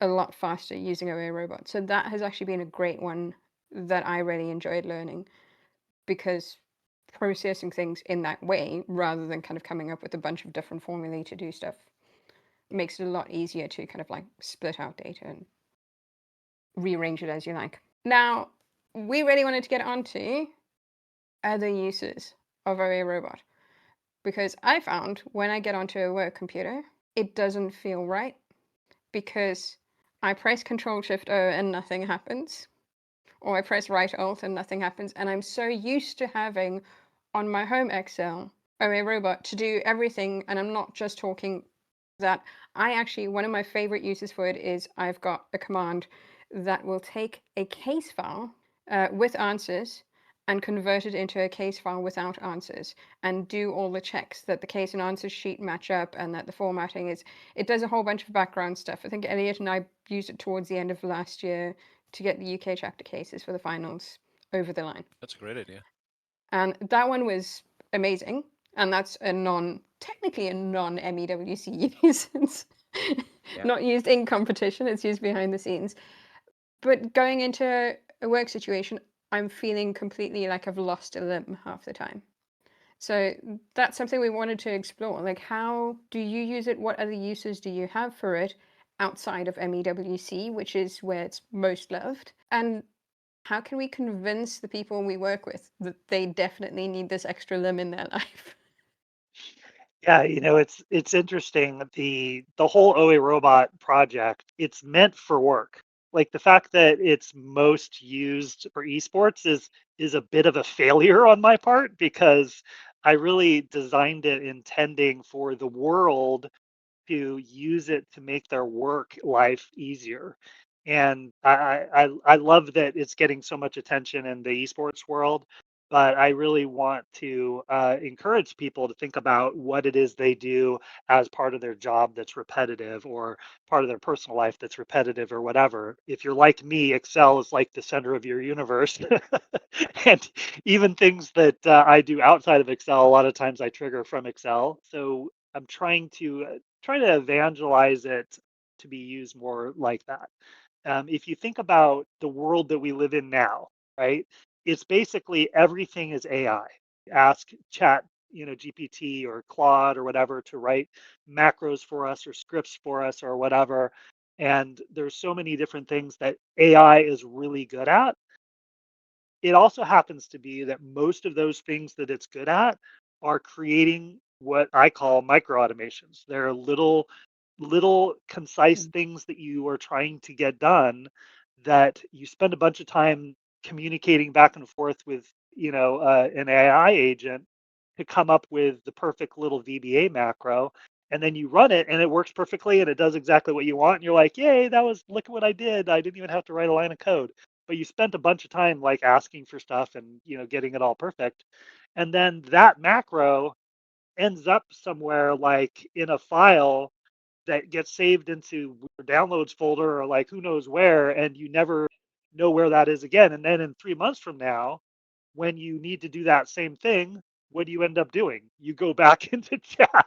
a lot faster using OA robot. So that has actually been a great one that I really enjoyed learning, because processing things in that way rather than kind of coming up with a bunch of different formulae to do stuff makes it a lot easier to kind of like split out data and rearrange it as you like. Now, we really wanted to get onto other uses of OA robot, because I found when I get onto a work computer, it doesn't feel right, because I press Control-Shift-O and nothing happens, or I press Right-Alt and nothing happens, and I'm so used to having on my home Excel OA robot to do everything, and I'm not just talking that one of my favorite uses for it is I've got a command that will take a case file with answers and convert it into a case file without answers and do all the checks that the case and answer sheet match up and that the formatting is. It does a whole bunch of background stuff. I think Elliott and I used it towards the end of last year to get the UK chapter cases for the finals over the line. That's a great idea. And that one was amazing. And that's technically a non-MEWC use. It's not used in competition, it's used behind the scenes. But going into a work situation, I'm feeling completely like I've lost a limb half the time. So that's something we wanted to explore. Like, how do you use it? What other uses do you have for it outside of MEWC, which is where it's most loved? And how can we convince the people we work with that they definitely need this extra limb in their life? Yeah, it's interesting. The whole OA robot project, it's meant for work. Like the fact that it's most used for esports is a bit of a failure on my part because I really designed it intending for the world to use it to make their work life easier. And I love that it's getting so much attention in the esports world, but I really want to encourage people to think about what it is they do as part of their job that's repetitive or part of their personal life that's repetitive or whatever. If you're like me, Excel is like the center of your universe. And even things that I do outside of Excel, a lot of times I trigger from Excel. So I'm trying to evangelize it to be used more like that. If you think about the world that we live in now, right? It's basically everything is AI. Ask Chat, GPT or Claude or whatever to write macros for us or scripts for us or whatever. And there's so many different things that AI is really good at. It also happens to be that most of those things that it's good at are creating what I call micro automations. They're little concise things that you are trying to get done that you spend a bunch of time communicating back and forth with, an AI agent to come up with the perfect little VBA macro. And then you run it and it works perfectly and it does exactly what you want. And you're like, yay, look at what I did. I didn't even have to write a line of code. But you spent a bunch of time like asking for stuff and, getting it all perfect. And then that macro ends up somewhere like in a file that gets saved into your downloads folder or like who knows where, and you never know where that is again. And then in 3 months from now, when you need to do that same thing, what do you end up doing? You go back into chat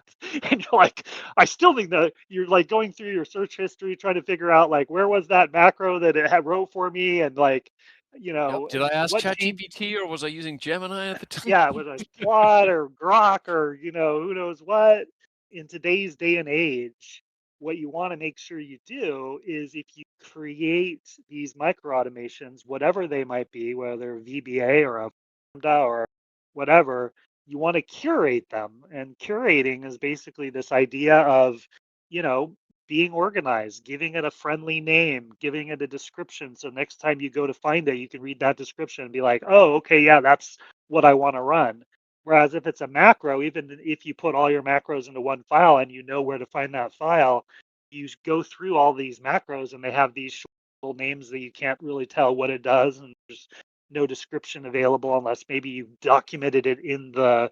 and you're like, I still think that you're like going through your search history, trying to figure out like where was that macro that it had wrote for me and like, Did I ask what changed. ChatGPT or was I using Gemini at the time? Yeah, was it Claude or Grok or who knows what? In today's day and age, what you want to make sure you do is if you create these micro automations, whatever they might be, whether they're VBA or a Lambda or whatever, you want to curate them. And curating is basically this idea of, you know, being organized, giving it a friendly name, giving it a description. So next time you go to find it, you can read that description and be like, oh, okay, yeah, that's what I want to run. Whereas if it's a macro, even if you put all your macros into one file and you know where to find that file, you go through all these macros and they have these short little names that you can't really tell what it does. And there's no description available unless maybe you documented it in the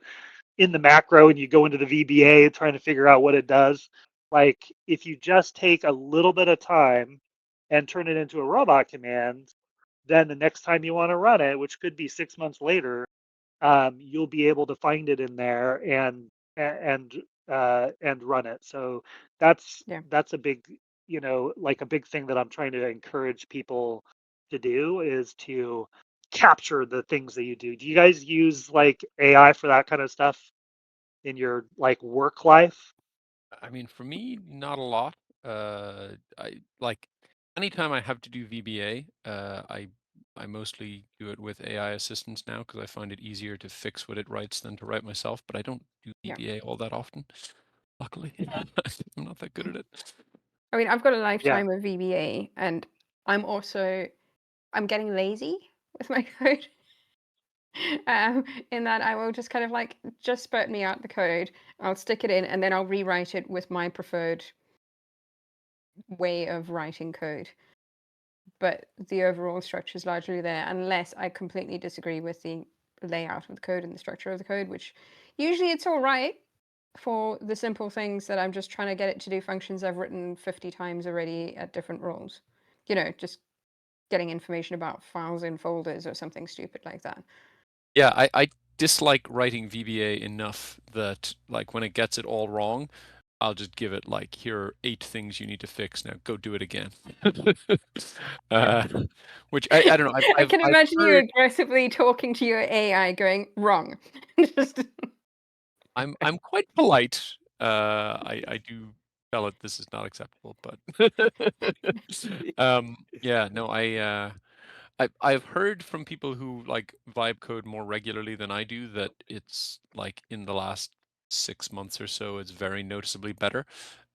macro and you go into the VBA trying to figure out what it does. Like if you just take a little bit of time and turn it into a robot command, then the next time you want to run it, which could be 6 months later, you'll be able to find it in there and run it. So that's a big, like a big thing that I'm trying to encourage people to do is to capture the things that you do. Do you guys use like AI for that kind of stuff in your like work life? I mean, for me, not a lot. I like anytime I have to do VBA, I mostly do it with AI assistance now because I find it easier to fix what it writes than to write myself. But I don't do Yeah. VBA all that often. Luckily, I'm not that good at it. I mean, I've got a Yeah. lifetime of VBA, and I'm getting lazy with my code. In that I will just kind of like just spurt me out the code. I'll stick it in, and then I'll rewrite it with my preferred way of writing code. But the overall structure is largely there, unless I completely disagree with the layout of the code and the structure of the code, which usually it's all right for the simple things that I'm just trying to get it to do functions I've written 50 times already at different roles. You know, just getting information about files in folders or something stupid like that. Yeah, I dislike writing VBA enough that like when it gets it all wrong, I'll just give it like, here are 8 things you need to fix. Now go do it again. Which I don't know. I can I've imagine you heard, aggressively talking to your AI going, wrong. Just I'm quite polite. I do tell it this is not acceptable, but yeah, no, I've heard from people who like vibe code more regularly than I do that it's like in the last 6 months or so, it's very noticeably better.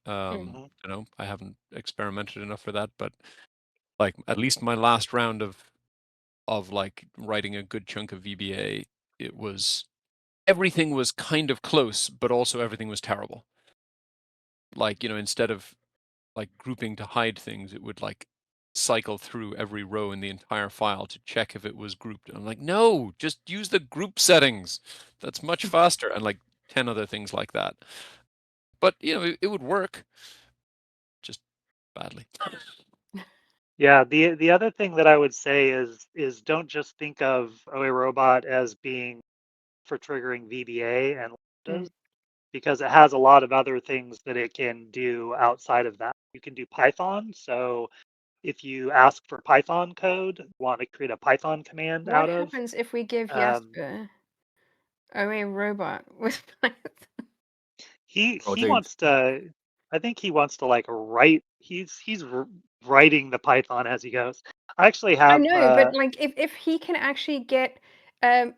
Mhm. You know, I haven't experimented enough for that, but like at least my last round of like writing a good chunk of VBA, it was everything was kind of close, but also everything was terrible. Like, you know, instead of like grouping to hide things, it would like cycle through every row in the entire file to check if it was grouped. And I'm like, no, just use the group settings. That's much faster. And like 10 other things like that. But you know, it would work, just badly. Yeah, the other thing that I would say is don't just think of OA Robot as being for triggering VBA and lambdas, because it has a lot of other things that it can do outside of that. You can do Python. So if you ask for Python code, want to create a Python command what out of, happens if we give um, Jasper a robot with Or he doomed. wants to. I think he wants to like write. He's writing the Python as he goes. I actually I have. know, but like if he can actually get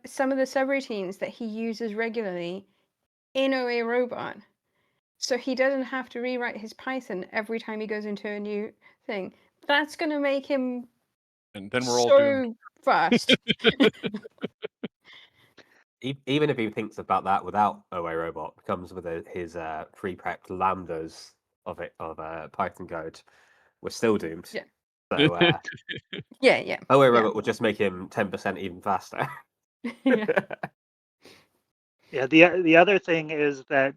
some of the subroutines that he uses regularly in OA Robot, so he doesn't have to rewrite his Python every time he goes into a new thing, that's going to make him And then we're all doomed. so fast. Even if he thinks about that without OA Robot, comes with his pre-prepped lambdas of Python code, we're still doomed. Yeah. So Yeah. OA Robot will just make him 10% even faster. Yeah. Yeah, the other thing is that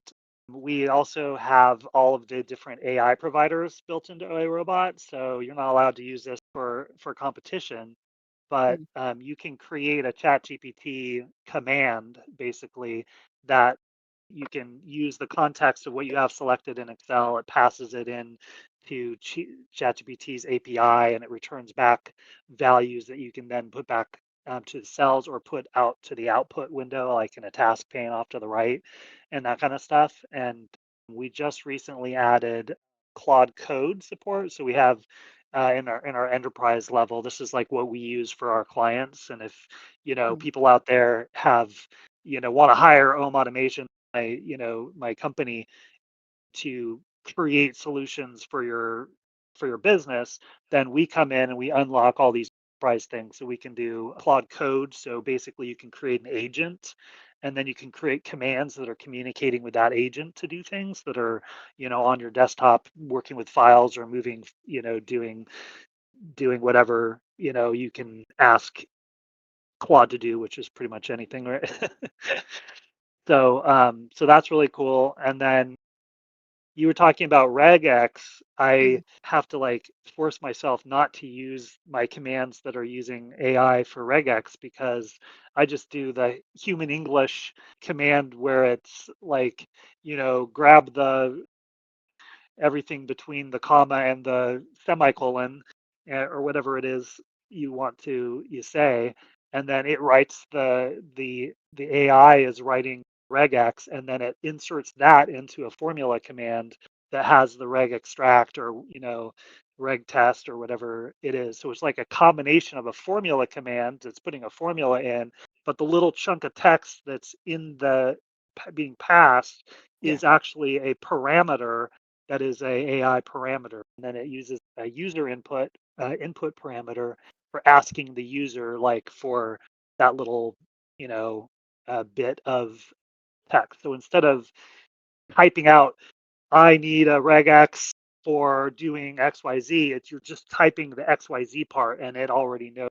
we also have all of the different AI providers built into OA Robot, so you're not allowed to use this for competition, but you can create a ChatGPT command basically that you can use the context of what you have selected in Excel. It passes it in to ChatGPT's API, and it returns back values that you can then put back to the cells or put out to the output window, like in a task pane off to the right, and that kind of stuff. And we just recently added Claude Code support, so we have in our enterprise level, this is like what we use for our clients. And if people out there have want to hire Ohm Automation, my company, to create solutions for your business, then we come in and we unlock all these enterprise things. So we can do Claude Code. So basically, you can create an agent, and then you can create commands that are communicating with that agent to do things that are on your desktop, working with files or moving, doing whatever you can ask Claude to do, which is pretty much anything, right? So that's really cool. And then you were talking about regex. I have to like force myself not to use my commands that are using AI for regex, because I just do the human English command where it's like, grab the everything between the comma and the semicolon, or whatever it is you say, and then it writes the AI is writing regex, and then it inserts that into a formula command that has the reg extract, or reg test, or whatever it is. So it's like a combination of a formula command that's putting a formula in, but the little chunk of text that's in the being passed is actually a parameter that is a AI parameter, and then it uses a user input parameter for asking the user, like, for that little a bit of text. So instead of typing out, I need a regex for doing XYZ, you're just typing the XYZ part, and it already knows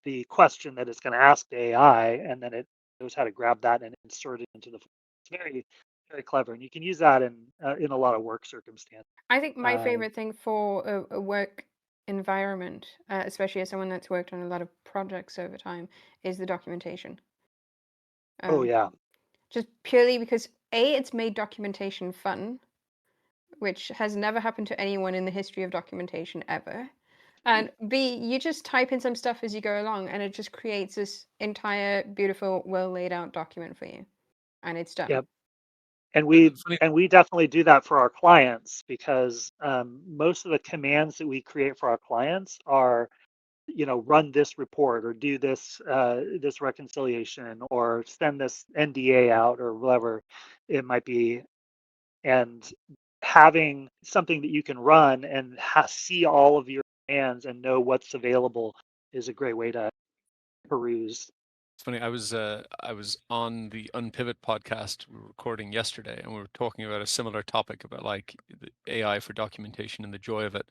the question that it's going to ask the AI, and then it knows how to grab that and insert it into the. It's very, very clever, and you can use that in a lot of work circumstances. I think my favorite thing for a work environment, especially as someone that's worked on a lot of projects over time, is the documentation. Oh yeah, Just purely because A, it's made documentation fun, which has never happened to anyone in the history of documentation ever. And B, you just type in some stuff as you go along, and it just creates this entire beautiful, well laid out document for you, and it's done. yep. And Funny- we definitely do that for our clients, because most of the commands that we create for our clients are, run this report, or do this this reconciliation, or send this NDA out, or whatever it might be. And having something that you can run and see all of your commands and know what's available is a great way to peruse. It's funny. I was on the Unpivot podcast we were recording yesterday, and we were talking about a similar topic about like the AI for documentation and the joy of it.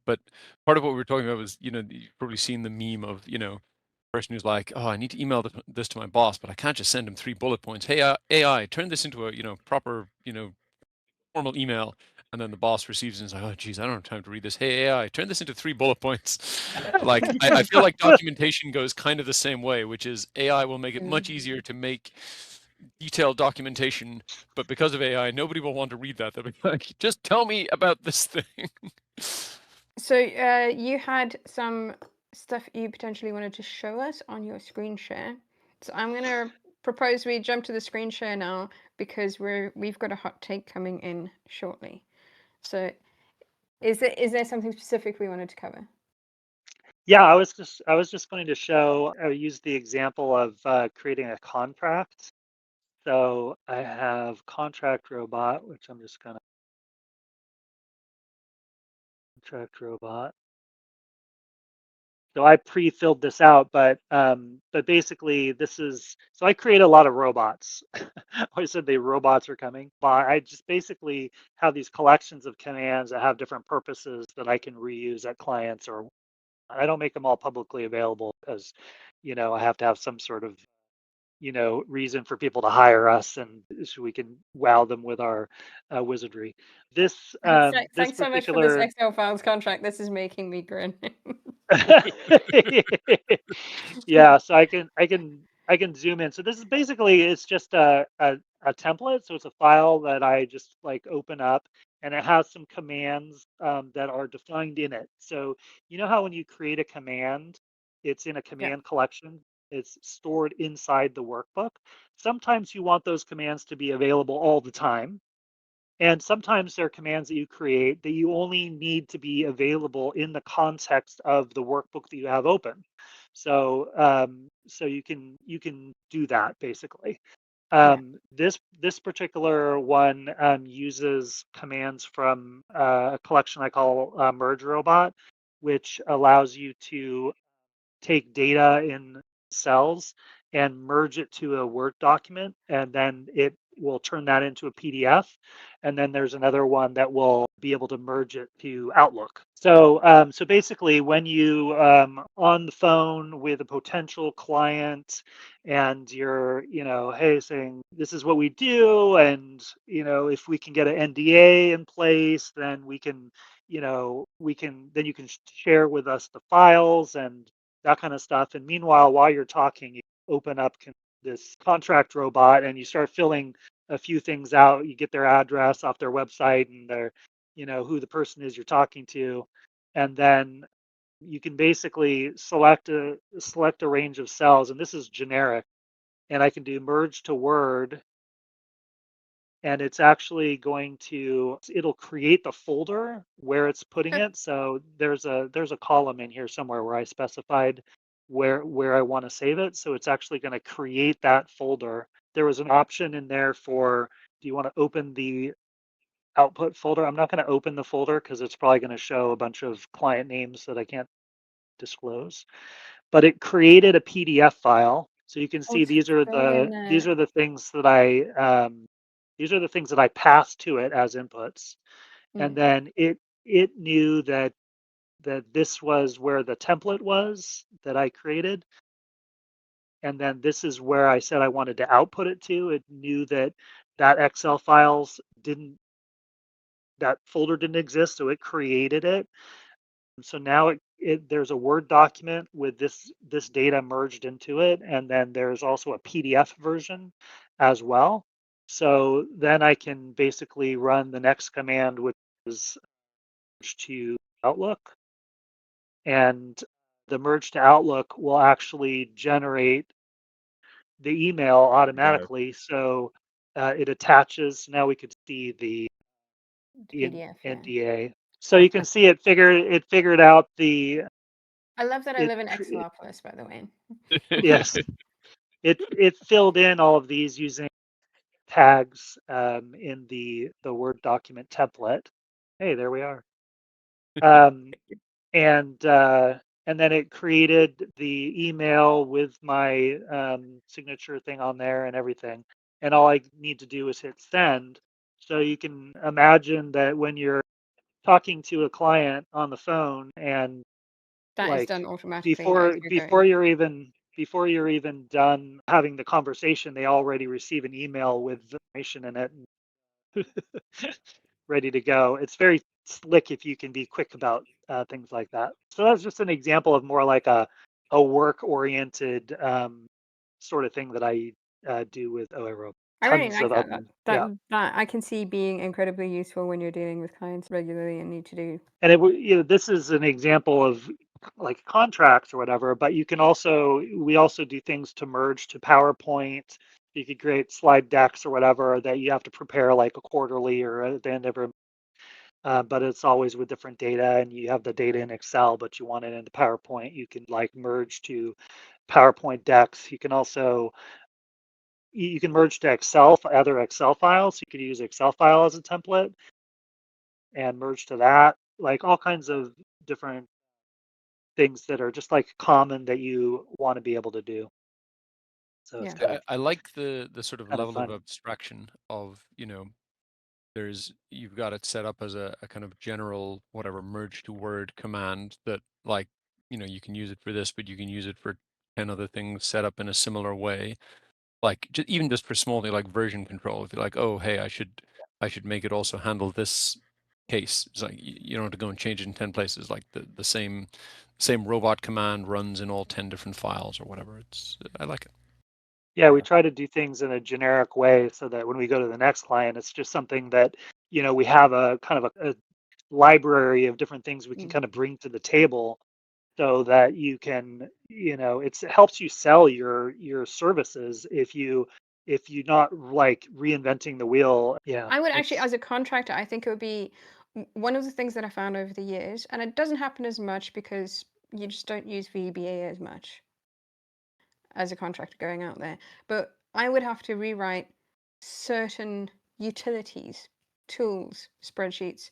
But part of what we were talking about was, you've probably seen the meme of, person who's like, oh, I need to email this to my boss, but I can't just send him 3 bullet points. Hey, AI, turn this into a, proper, formal email. And then the boss receives it and is like, oh, geez, I don't have time to read this. Hey, AI, turn this into 3 bullet points. Like, I feel like documentation goes kind of the same way, which is AI will make it much easier to make detailed documentation, but because of AI, nobody will want to read that. They'll be like, just tell me about this thing. So you had some stuff you potentially wanted to show us on your screen share. So I'm going to propose we jump to the screen share now, because we've got a hot take coming in shortly. So is there something specific we wanted to cover? Yeah, I was just going to show. I used the example of creating a contract. So I have contract robot, which I'm just gonna contract robot. So I pre-filled this out, but basically this is, so I create a lot of robots. I always said the robots are coming, but I just basically have these collections of commands that have different purposes that I can reuse at clients, or I don't make them all publicly available, because I have to have some sort of reason for people to hire us, and so we can wow them with our wizardry. This Thanks so much for this Excel files contract. This is making me grin. Yeah, so I can zoom in. So this is basically, it's just a template. So it's a file that I just like open up, and it has some commands that are defined in it. So you know how when you create a command, it's in a command collection. It's stored inside the workbook. Sometimes you want those commands to be available all the time. And sometimes there are commands that you create that you only need to be available in the context of the workbook that you have open. So so you can do that basically. This particular one uses commands from a collection I call Merge Robot, which allows you to take data in cells and merge it to a Word document, and then it will turn that into a PDF. And then there's another one that will be able to merge it to Outlook. So so basically, when you on the phone with a potential client, and you're hey, saying this is what we do, and if we can get an NDA in place, then we can then you can share with us the files and that kind of stuff. And meanwhile, while you're talking, you open up this contract robot, and you start filling a few things out. You get their address off their website, and their who the person is you're talking to, and then you can basically select a range of cells, and this is generic, and I can do merge to Word, and it's actually it'll create the folder where it's putting it. So there's a column in here somewhere where I specified where I want to save it. So it's actually going to create that folder. There was an option in there for, do you want to open the output folder? I'm not going to open the folder because it's probably going to show a bunch of client names that I can't disclose. But it created a PDF file, So you can Oh, see it's these are filling the things that I passed to it as inputs, and then it knew that this was where the template was that I created, and then this is where I said I wanted to output it to. It knew that Excel files didn't that folder didn't exist, so it created it. So now there's a Word document with this data merged into it, and then there's also a PDF version as well. So then I can basically run the next command, which is merge to Outlook, and the merge to Outlook will actually generate the email automatically. So it attaches. Now we could see the PDF. Yeah. NDA. So you can see it figured out the I love that I it live in cr- Excelopolis, by the way. yes, it filled in all of these using tags in the Word document template. Hey, there we are. Um, and then it created the email with my signature thing on there and everything. And all I need to do is hit send. So you can imagine that when you're talking to a client on the phone, and That is like done automatically as you're going. before you're even done having the conversation, they already receive an email with information in it and ready to go. It's very slick if you can be quick about things like that. So that's just an example of more like a work oriented sort of thing that I do with OARO. I really Tons like of that. them. That Yeah. that I can see being incredibly useful when you're dealing with clients regularly and need to do. And this is an example of like contracts or whatever, but we also do things to merge to PowerPoint. You could create slide decks or whatever that you have to prepare like a quarterly or at the end of but it's always with different data, and you have the data in Excel, but you want it into PowerPoint. You can like merge to PowerPoint decks. You can also you can merge to other Excel files. You could use Excel file as a template and merge to that, like all kinds of different things that are just like common that you want to be able to do. So it's Yeah. I like the sort of kind of level of fun. abstraction of, you've got it set up as a kind of general whatever merge to word command that, like, you can use it for this, but you can use it for 10 other things set up in a similar way. Like even just for small things like version control, if you're like, oh hey, I should make it also handle this case. It's like you don't have to go and change it in 10 places. Like the same robot command runs in all 10 different files or whatever. I like it. Yeah, we try to do things in a generic way so that when we go to the next client, it's just something that, we have a kind of a library of different things we can kind of bring to the table so that you can, it helps you sell your services if you not like reinventing the wheel. Yeah, I would actually, as a contractor, I think it would be one of the things that I found over the years, and it doesn't happen as much because you just don't use VBA as much as a contractor going out there. But I would have to rewrite certain utilities, tools, spreadsheets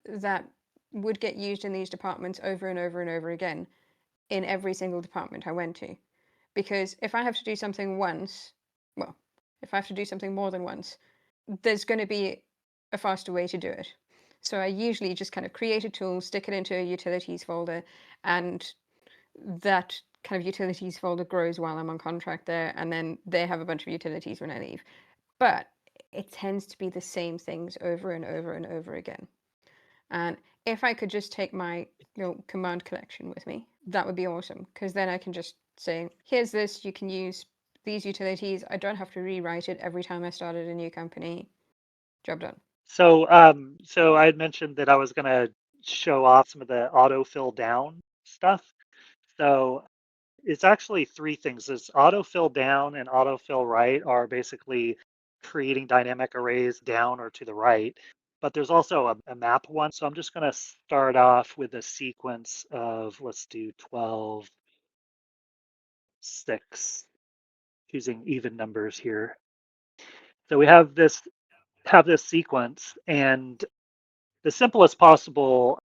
that would get used in these departments over and over and over again in every single department I went to. Because if I have to do something once, well, if I have to do something more than once, there's going to be a faster way to do it. So I usually just kind of create a tool, stick it into a utilities folder, and that kind of utilities folder grows while I'm on contract there, and then they have a bunch of utilities when I leave. But it tends to be the same things over and over and over again. And if I could just take my command collection with me, that would be awesome, because then I can just say, here's this, you can use these utilities. I don't have to rewrite it every time I started a new company. Job done. So I had mentioned that I was going to show off some of the autofill down stuff. So it's actually three things. It's autofill down and autofill right are basically creating dynamic arrays down or to the right. But there's also a map one. So I'm just going to start off with a sequence of, let's do 12, 6, choosing even numbers here. So we have this sequence, and the simplest possible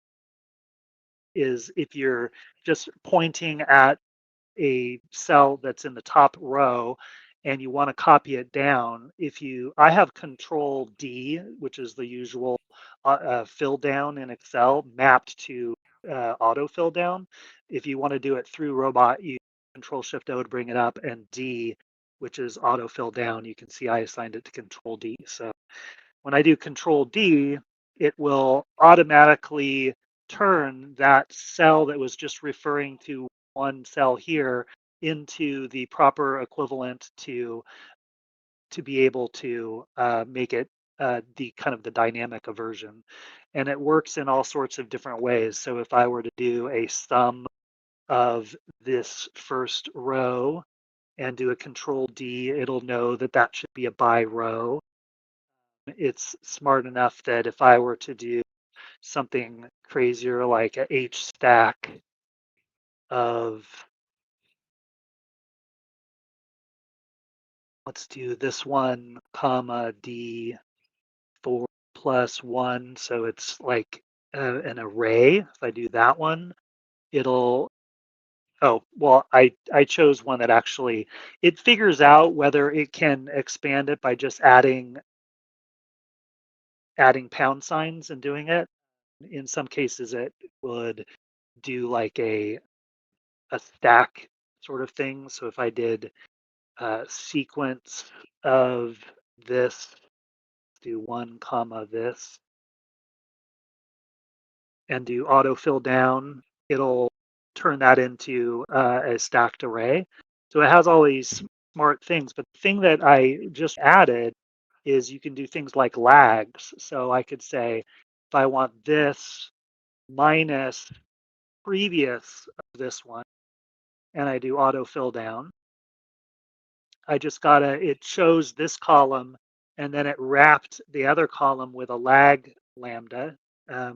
is if you're just pointing at a cell that's in the top row and you want to copy it down, I have Control D, which is the usual fill down in Excel, mapped to auto fill down. If you want to do it through robot, you Control Shift O to bring it up, and D, which is auto fill down. You can see I assigned it to Control D. So when I do Control D, it will automatically turn that cell that was just referring to one cell here into the proper equivalent to be able to make it the kind of the dynamic version. And it works in all sorts of different ways. So if I were to do a sum of this first row and do a Control D, it'll know that that should be a by row. It's smart enough that if I were to do something crazier like a H stack of, let's do this one, comma D4 plus 1, so it's like an array. If I do that one, it'll, oh, well, I chose one that actually, it figures out whether it can expand it by just adding pound signs and doing it. In some cases, it would do like a stack sort of thing. So if I did a sequence of this, do 1 comma this, and do auto fill down, it'll turn that into a stacked array. So it has all these smart things. But the thing that I just added is you can do things like lags. So I could say, if I want this minus previous of this one, and I do auto fill down, I just it shows this column, and then it wrapped the other column with a lag lambda.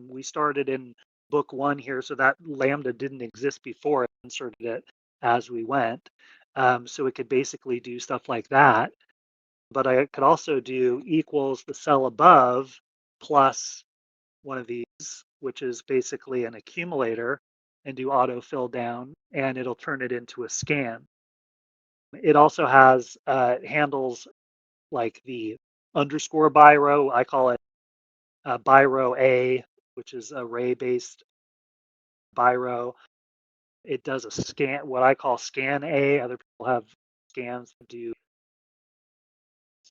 We started in book 1 here, so that lambda didn't exist before. I inserted it as we went. So it could basically do stuff like that. But I could also do equals the cell above plus one of these, which is basically an accumulator, and do auto fill down, and it'll turn it into a scan. It also has handles like the underscore by row. I call it by row A, which is array-based by row. It does a scan, what I call scan A. Other people have scans that do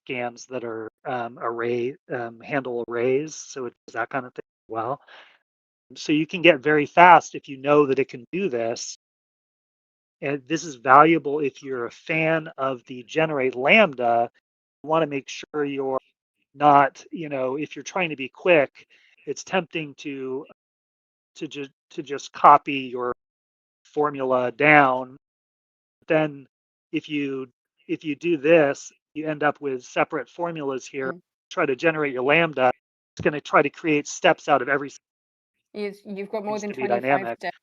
scans that are array, handle arrays. So it does that kind of thing as well. So you can get very fast if you know that it can do this. And this is valuable if you're a fan of the generate lambda. You want to make sure you're not, if you're trying to be quick, it's tempting to just copy your formula down. Then if you do this, you end up with separate formulas here. Try to generate your lambda. It's going to try to create steps out of every. You've got more than to be 25 dynamic. steps.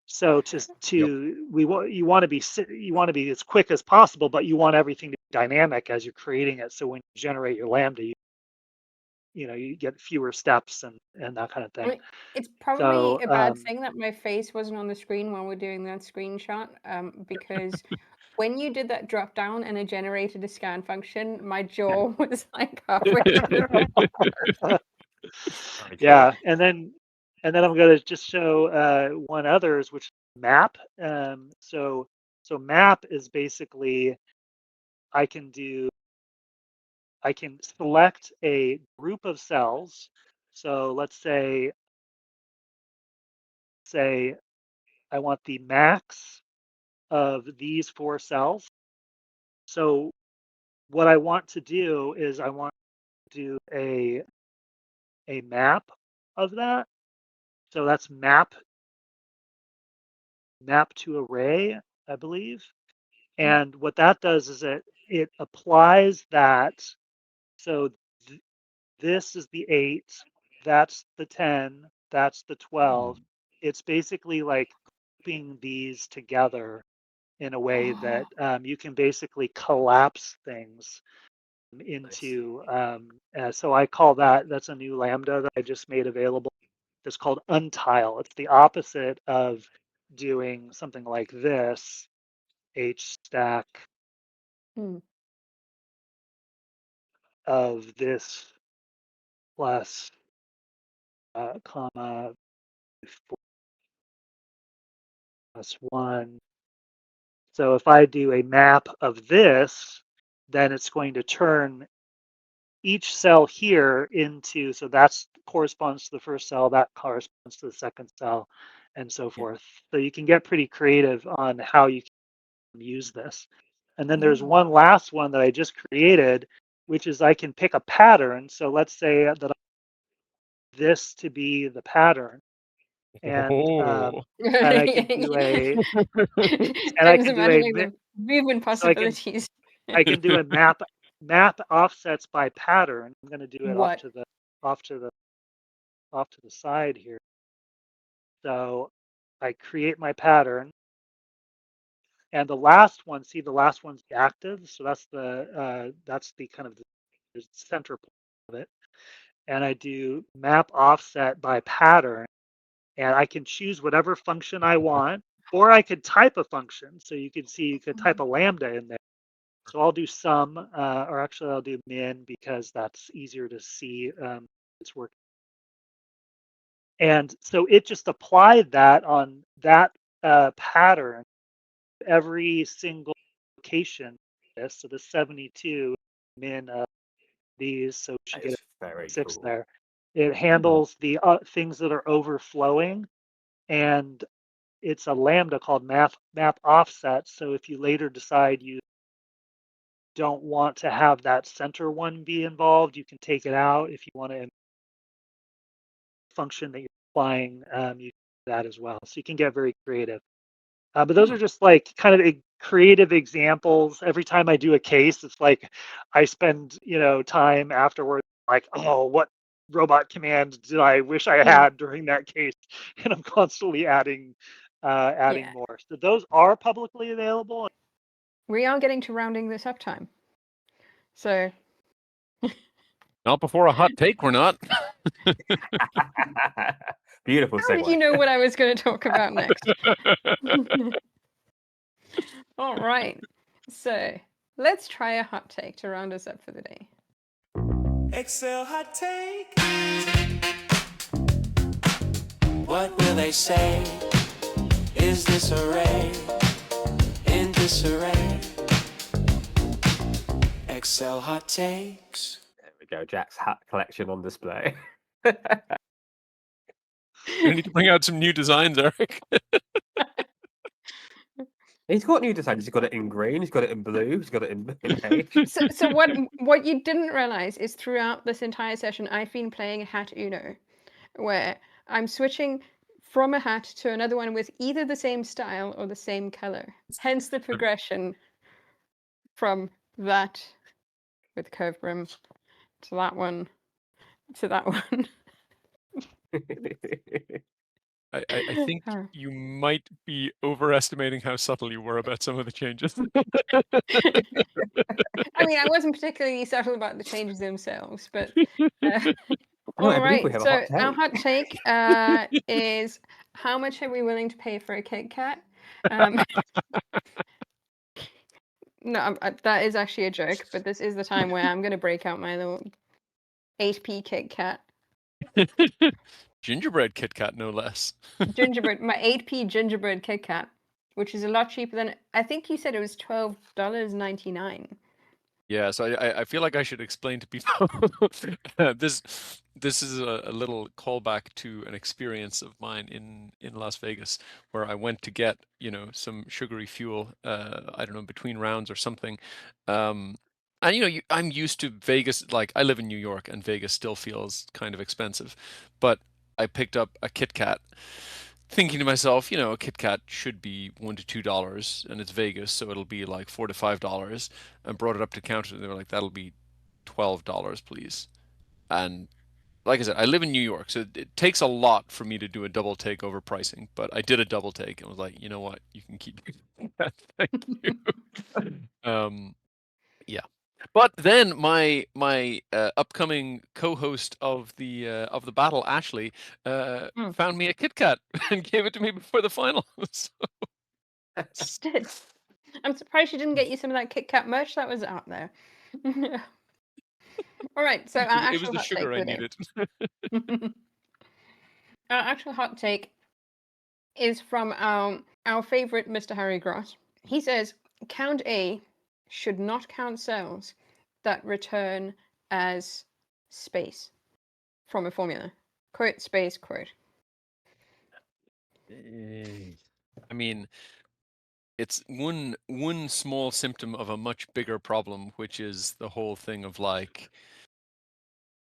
So you want to be as quick as possible, but you want everything to be dynamic as you're creating it. So when you generate your lambda, you get fewer steps and that kind of thing. I mean, it's probably a bad thing that my face wasn't on the screen while we're doing that screenshot, because when you did that drop down and it generated a scan function, my jaw was like halfway through. Yeah, and then I'm going to just show one others, which is map. So map is basically I can select a group of cells. So let's say I want the max of these 4 cells. So what I want to do is I want to do a map of that. So that's map to array, I believe. And what that does is it applies that. So this is the 8, that's the 10, that's the 12. It's basically like grouping these together in a way that you can basically collapse things into. So I call that's a new lambda that I just made available. It's called untile. It's the opposite of doing something like this, h stack Hmm. of this plus comma 4 plus 1. So if I do a map of this, then it's going to turn each cell here into, so that's corresponds to the first cell, that corresponds to the second cell, and so forth. So you can get pretty creative on how you can use this. And then there's one last one that I just created, which is I can pick a pattern. So let's say that I want this to be the pattern, and Oh. and I can do a and I Tim's can do a imagining the movement so possibilities. I can do a map offsets by pattern. I'm going to do it What? off to the side here. So I create my pattern, and the last one, see the last one's the active, so that's the kind of the center point of it. And I do map offset by pattern, and I can choose whatever function I want, or I could type a function. So you can see you could type a lambda in there. So I'll do sum, or actually I'll do min because that's easier to see. It's working. And so it just applied that on that pattern every single location. So the 72 min of these, so we should That get is very 6 cool. there. It handles the things that are overflowing, and it's a lambda called map offset. So if you later decide you don't want to have that center one be involved, you can take it out. If you want to function that you're applying, you do that as well. So you can get very creative. But those are just like kind of creative examples. Every time I do a case, it's like I spend time afterwards like, oh, what robot command did I wish I had during that case? And I'm constantly adding Yeah. more. So those are publicly available. We are getting to rounding this up time. So Not before a hot take, we're not. Beautiful how did segue. you know what I was going to talk about next? All right. So let's try a hot take to round us up for the day. Excel hot take. What will they say? Is this array in disarray? Excel hot takes. There we go. Jack's hat collection on display. We need to bring out some new designs, Eric. He's got new designs. He's got it in green. He's got it in blue. He's got it in beige. So what you didn't realize is throughout this entire session, I've been playing Hat Uno, where I'm switching from a hat to another one with either the same style or the same color. Hence the progression from that with curved brim to that one to that one. I think you might be overestimating how subtle you were about some of the changes. I mean, I wasn't particularly subtle about the changes themselves, but Oh, I all believe right. we have a So hot take. our hot take is how much are we willing to pay for a Kit Kat? No, that is actually a joke, but this is the time where I'm going to break out my little 8p Kit Kat. Gingerbread Kit Kat, no less. Gingerbread, my 8p gingerbread Kit Kat, which is a lot cheaper than, I think you said it was $12.99. Yeah, so I feel like I should explain to people this is a little callback to an experience of mine in Las Vegas where I went to get some sugary fuel I don't know, between rounds or something, and I'm used to Vegas. Like, I live in New York and Vegas still feels kind of expensive, but I picked up a Kit Kat thinking to myself, a Kit Kat should be $1 to $2, and it's Vegas, so it'll be like $4 to $5. And brought it up to counter, and they were like, "That'll be $12, please." And like I said, I live in New York, so it takes a lot for me to do a double take over pricing. But I did a double take and was like, you know what, you can keep that. Thank you. Yeah. But then my upcoming co-host of the battle, Ashley, found me a Kit Kat and gave it to me before the final. So, Did. I'm surprised she didn't get you some of that Kit Kat merch that was out there. All right, so our it was actual the hot take sugar I for the day. needed. Our actual hot take is from our favorite Mr. Harry Gross. He says, Count A should not count cells that return as space from a formula. Quote, space, quote. I mean, it's one small symptom of a much bigger problem, which is the whole thing of like,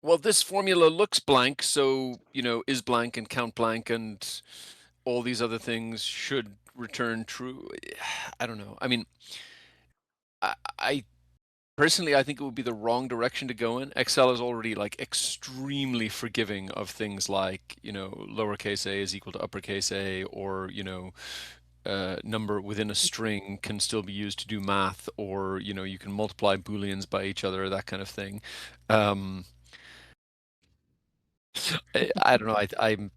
well, this formula looks blank, so is blank and count blank and all these other things should return true. I don't know. I mean, I personally, I think it would be the wrong direction to go in. Excel is already like extremely forgiving of things like, lowercase a is equal to uppercase a, or, number within a string can still be used to do math, or, you can multiply Booleans by each other, that kind of thing. I don't know.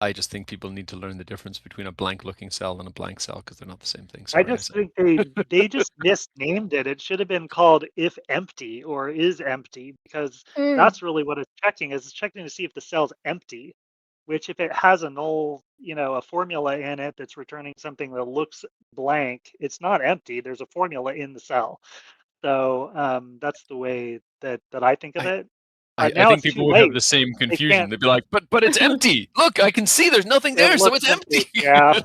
I just think people need to learn the difference between a blank looking cell and a blank cell because they're not the same thing. I Sorry, just think they just misnamed it. It should have been called if empty or is empty, because that's really what it's checking is. It's checking to see if the cell's empty, which if it has a null, a formula in it that's returning something that looks blank, it's not empty. There's a formula in the cell. So that's the way that I think of I, it. I Now think it's too people would have late. the same They confusion. can't. They'd be like, but it's empty. Look, I can see there's nothing It there, so looks it's empty. empty. Yeah.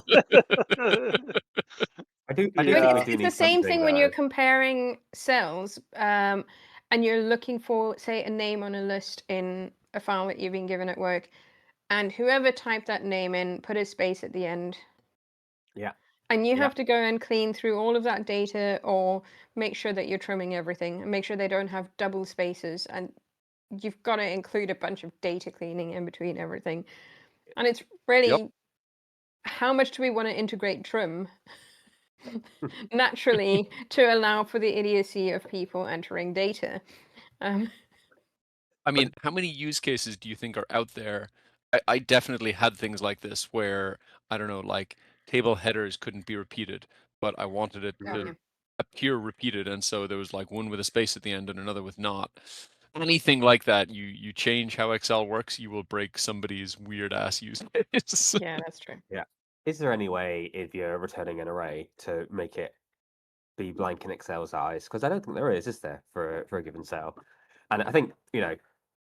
I do But think we it's do the need same something thing when you're though. comparing cells and you're looking for, say, a name on a list in a file that you've been given at work, and whoever typed that name in put a space at the end. Yeah. And you Yeah. have to go and clean through all of that data or make sure that you're trimming everything and make sure they don't have double spaces. And you've got to include a bunch of data cleaning in between everything. And it's really, how much do we want to integrate trim naturally to allow for the idiocy of people entering data? I mean, how many use cases do you think are out there? I definitely had things like this where, I don't know, like table headers couldn't be repeated, but I wanted it to appear repeated, and so there was like one with a space at the end and another with not. Anything like that, you change how Excel works, you will break somebody's weird ass use case. Yeah, that's true. Yeah. Is there any way, if you're returning an array, to make it be blank in Excel's eyes? Because I don't think there is there, for a given cell? And I think,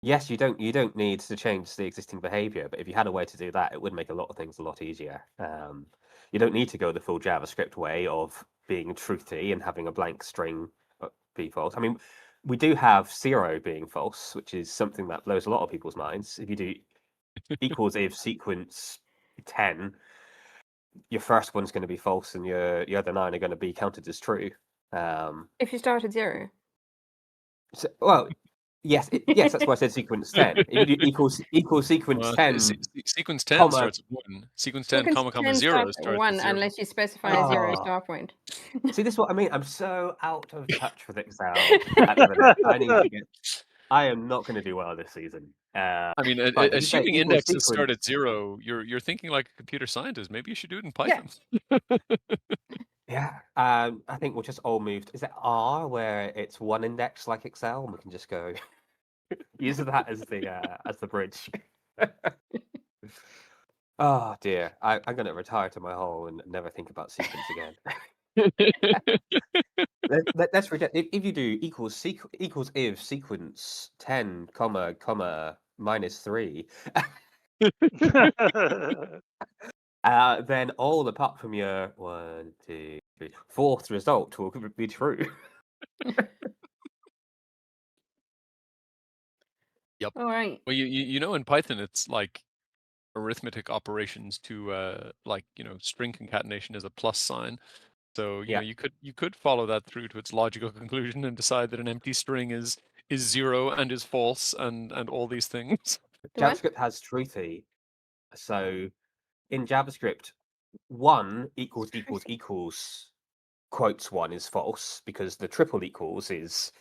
yes, you don't need to change the existing behavior, but if you had a way to do that, it would make a lot of things a lot easier. You don't need to go the full JavaScript way of being truthy and having a blank string be false. I mean, we do have 0 being false, which is something that blows a lot of people's minds. If you do equals if sequence 10, your first one's going to be false and your other 9 are going to be counted as true. If you start at 0. So, well, yes, that's why I said sequence 10. If you do equals sequence 10, sequence 10 comma, starts at 1. Sequence 10, Sequence comma, 10 0 starts at starts 1 at 0. unless you specify a 0 start point. See, this is what I mean. I'm so out of touch with Excel at the minute. I need to get. I am not going to do well this season. I mean, Fine, if you say assuming equals indexes start sequence- at 0, you're thinking like a computer scientist. Maybe you should do it in Python. Yeah, I think we'll just all move. Is it R where it's one index like Excel, and we can just go use that as the bridge. Oh dear, I'm going to retire to my hole and never think about sequence again. Let's reject. If you do equals if sequence 10, comma minus 3, then all apart from your 1, 2, 3, 4th result will be true. Yep. All right. Well, you know, in Python, it's like arithmetic operations to string concatenation is a plus sign. So Yeah. you could follow that through to its logical conclusion and decide that an empty string is 0 and is false and all these things. JavaScript has truthy. So in JavaScript, 1 equals quotes 1 is false because the triple equals is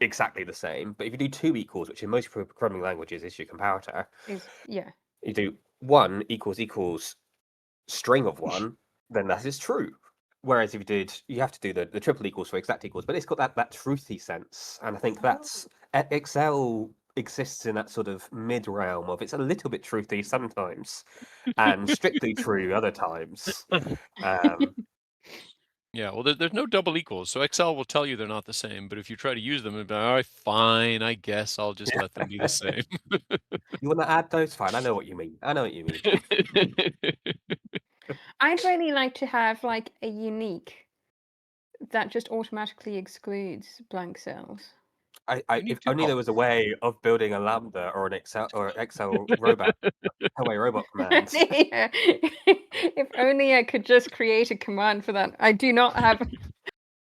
exactly the same. But if you do 2 equals, which in most programming languages is your comparator, Yeah. you do 1 equals string of 1, then that is true. Whereas if you have to do the triple equals for exact equals, but it's got that truthy sense, and I think that's Excel exists in that sort of mid realm of it's a little bit truthy sometimes, and strictly true other times. Yeah, well, there's no double equals, so Excel will tell you they're not the same. But if you try to use them, it'll be, all right, fine, I guess I'll just let them be the same. You want to add those? Fine, I know what you mean. I'd really like to have like a unique that just automatically excludes blank cells. If only there was a way of building a Lambda or an Excel robot, Hellway robot command. Yeah. If only I could just create a command for that. I do not have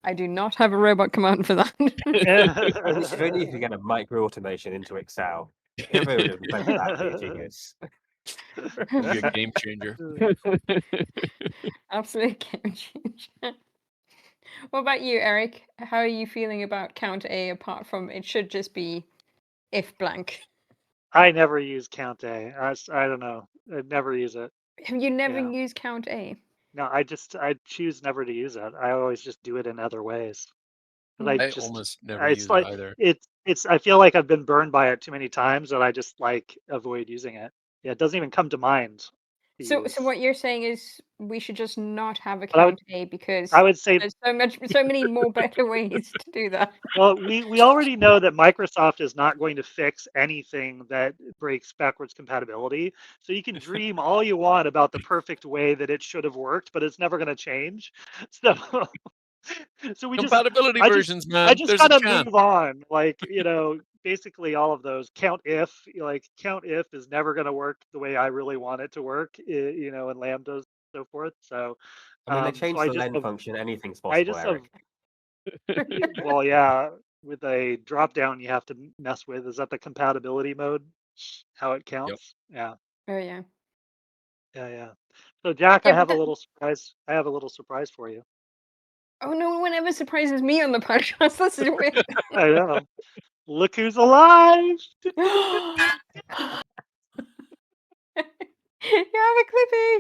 a robot command for that. If only you could get a micro automation into Excel. Whoever would have invented that would be a genius. Be a game changer. Absolute game changer. What about you, Eric? How are you feeling about count A apart from it should just be if blank? I never use count A. I don't know. I never use it. Have you never Yeah. used count A? No, I choose never to use it. I always just do it in other ways. But I almost never use it's like it either. it's I feel like I've been burned by it too many times that I just like avoid using it. Yeah, it doesn't even come to mind to So use. what you're saying is we should just not have a But count A because I would say there's so many more better ways to do that. well, we already know that Microsoft is not going to fix anything that breaks backwards compatibility. So you can dream all you want about the perfect way that it should have worked, but it's never going to change. So so Compatibility versions, man. I just There's a gotta chance. move on. Like, basically all of those count if is never gonna work the way I really want it to work, in lambdas and so forth. So I mean, they so changed I the just len have function. Anything's I possible, just have Eric. well, yeah, with a drop down you have to mess with. Is that the compatibility mode? How it counts? Yeah. Oh yeah. Yeah. So Jack, Yeah, I but have a little surprise. I have a little surprise for you. Oh, no one ever surprises me on the podcast. This is weird. I know. Look who's alive! You have a Clippy,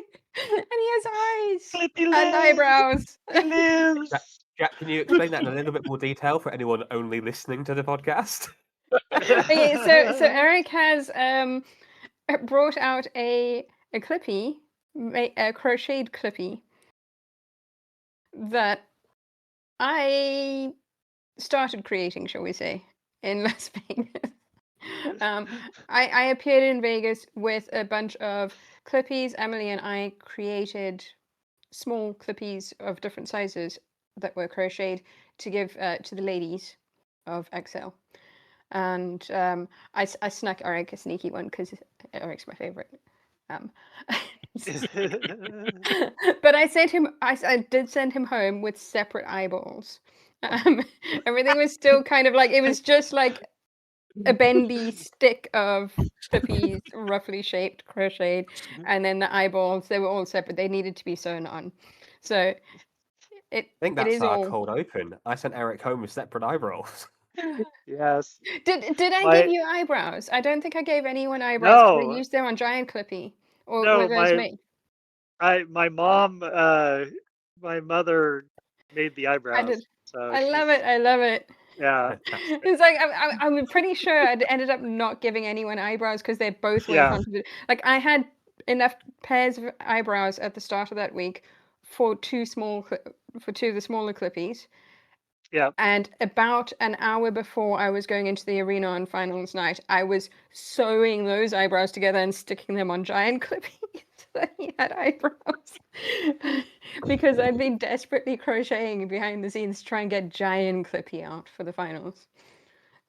and he has eyes Clippy and lives! eyebrows. He lives! Jack, can you explain that in a little bit more detail for anyone only listening to the podcast? Okay, so Eric has brought out a Clippy, a crocheted Clippy that I started creating, shall we say, in Las Vegas. I appeared in Vegas with a bunch of Clippies. Emily and I created small Clippies of different sizes that were crocheted to give to the ladies of Excel. And I snuck Eric a sneaky one because Eric's my favorite. But I did send him home with separate eyeballs. Everything was still kind of like, it was just like a bendy stick of Clippies, roughly shaped, crocheted, and then the eyeballs, they were all separate. They needed to be sewn on. So I think it that's is our all. cold open. I sent Eric home with separate eyebrows. Yes. Did I give you eyebrows? I don't think I gave anyone eyebrows because I No. used them on Giant Clippy. Or No, were those me? my mother made the I eyebrows. did. So I love it. I love it. Yeah. It's like I'm pretty sure I ended up not giving anyone eyebrows because they both were in Yeah. front of it. Like I had enough pairs of eyebrows at the start of that week for two of the smaller Clippies. Yeah. And about an hour before I was going into the arena on finals night, I was sewing those eyebrows together and sticking them on Giant Clippy so that he had eyebrows. Because I'd been desperately crocheting behind the scenes to try and get Giant Clippy out for the finals.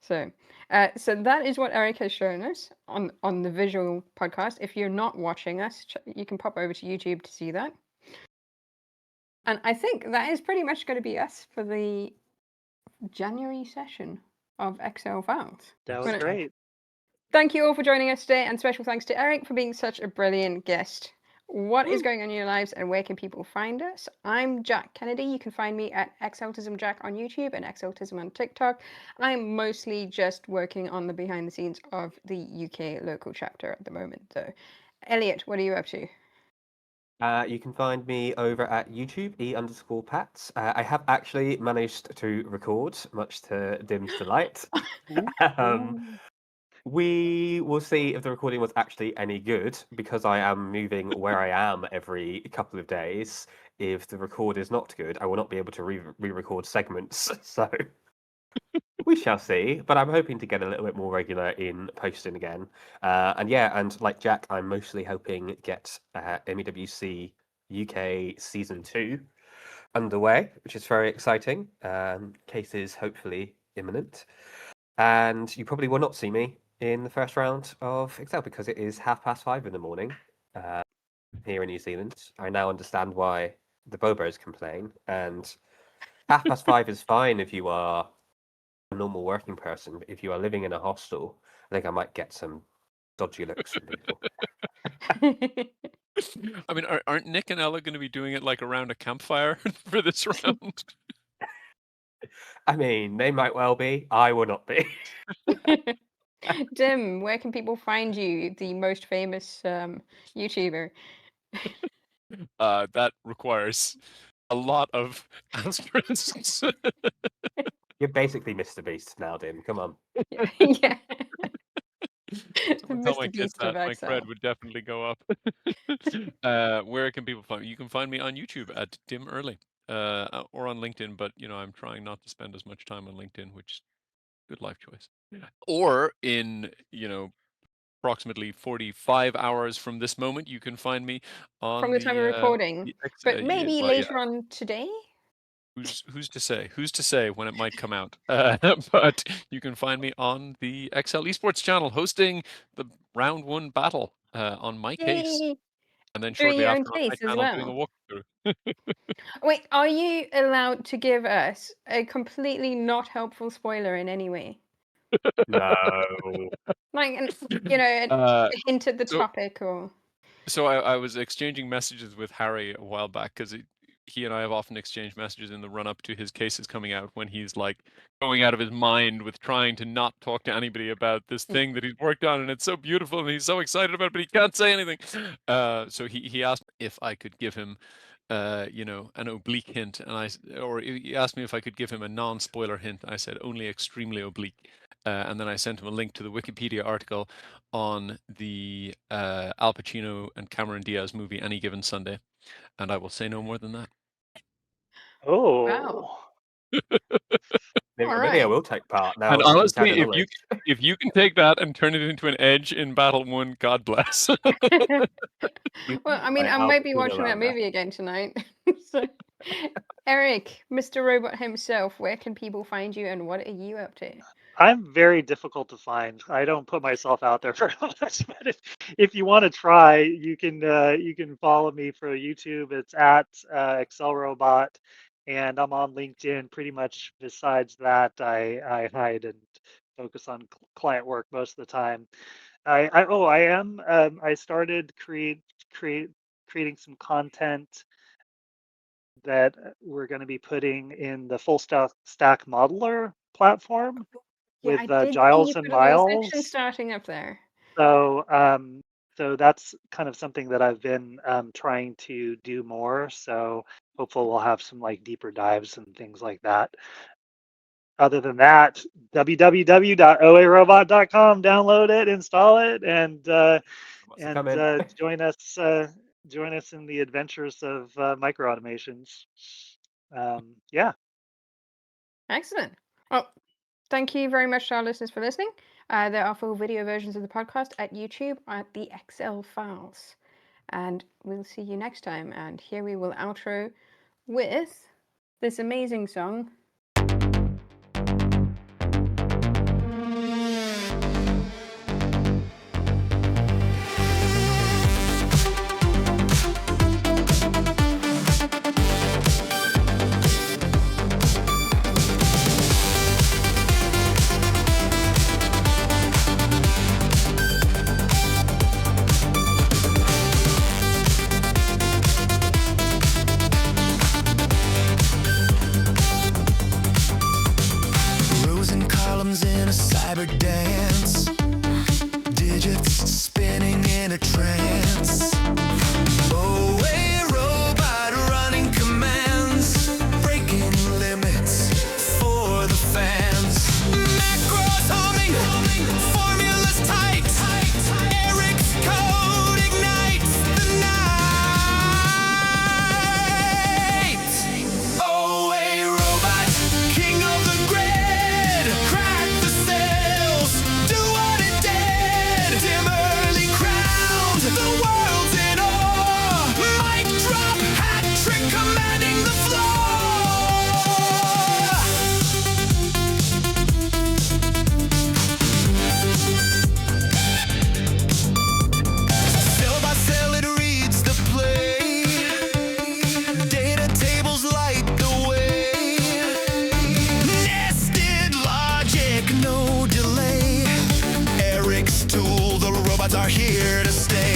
So that is what Eric has shown us on the visual podcast. If you're not watching us, you can pop over to YouTube to see that. And I think that is pretty much going to be us for the January session of Excel Files. That was great. Thank you all for joining us today, and special thanks to Eric for being such a brilliant guest. what is going on in your lives and where can people find us? I'm Jack Kennedy. You can find me at XAutismJack on YouTube and XAutism on TikTok. I'm mostly just working on the behind the scenes of the UK local chapter at the moment, though. Elliott, what are you up to? You can find me over at YouTube, E_Pats. I have actually managed to record, much to Dim's delight. Um, we will see if the recording was actually any good, because I am moving where I am every couple of days. If the record is not good, I will not be able to re-record segments. So we shall see. But I'm hoping to get a little bit more regular in posting again. And yeah, and like Jack, I'm mostly hoping get MEWC UK Season 2 underway, which is very exciting. Cases hopefully imminent. And you probably will not see me in the first round of Excel because it is 5:30 in the morning here in New Zealand. I now understand why the Bobos complain. And 5:30 is fine if you are a normal working person, but if you are living in a hostel, I think I might get some dodgy looks from people. I mean, aren't Nick and Ella going to be doing it like around a campfire for this round? I mean, they might well be. I will not be. Dim, where can people find you, the most famous YouTuber? That requires a lot of asterisks. You're basically Mr. Beast now, Dim. Come on. Yeah. Don't tell my Mr. kids Beast of that. My XL. cred would definitely go up. Where can people find me? You can find me on YouTube at Dim Early, or on LinkedIn. But I'm trying not to spend as much time on LinkedIn, which is a good life choice. Or in approximately 45 hours from this moment, you can find me on From the time of recording, but maybe later on today. Who's to say? Who's to say when it might come out? But you can find me on the XL Esports channel hosting the round 1 battle on my case, Yay! and then Doing shortly your own after on my case as channel doing a well. walkthrough. Wait, are you allowed to give us a completely not helpful spoiler in any way? No. Like, a hint at the so- topic or... So I was exchanging messages with Harry a while back because he and I have often exchanged messages in the run up to his cases coming out when he's like going out of his mind with trying to not talk to anybody about this thing that he's worked on, and it's so beautiful and he's so excited about it, but he can't say anything. So he asked if I could give him an oblique hint, or he asked me if I could give him a non-spoiler hint. I said only extremely oblique. And then I sent him a link to the Wikipedia article on the Al Pacino and Cameron Diaz movie Any Given Sunday, and I will say no more than that. Oh. Maybe I Alright. will take part now. And that you've honestly, had knowledge. if you can take that and turn it into an edge in Battle 1, God bless. Well, I mean, Right, I I'll might be put it watching that around there. movie again tonight. So, Erik, Mr. Robot himself, where can people find you and what are you up to? I'm very difficult to find. I don't put myself out there very much, but if you want to try, you can follow me for YouTube. It's at ExcelRobot, and I'm on LinkedIn. Pretty much besides that, I hide and focus on client work most of the time. I started creating some content that we're going to be putting in the full stack modeler platform Yeah, with I did see Giles you and put a little section Miles. starting up there. So that's kind of something that I've been trying to do more. So hopefully we'll have some like deeper dives and things like that. Other than that, www.oarobot.com, download it, install it, and join us in the adventures of micro automations. Yeah. Excellent. Well, thank you very much to our listeners for listening. There are full video versions of the podcast at YouTube at the XL Files. And we'll see you next time. And here we will outro with this amazing song. digits spinning in a trance. Oh, a robot running commands, breaking limits for the fans. Macros humming, formulas tight. Erik's code ignites the night. Oh, a robot, king of the grid, crack the sails, do what it did. Dim early crowned, the world's in awe. Mic drop, hat trick, commanding the floor. Cell by cell it reads the play. Data tables light the way. Nested logic, no delay. Erik's tool, the robots are here to stay.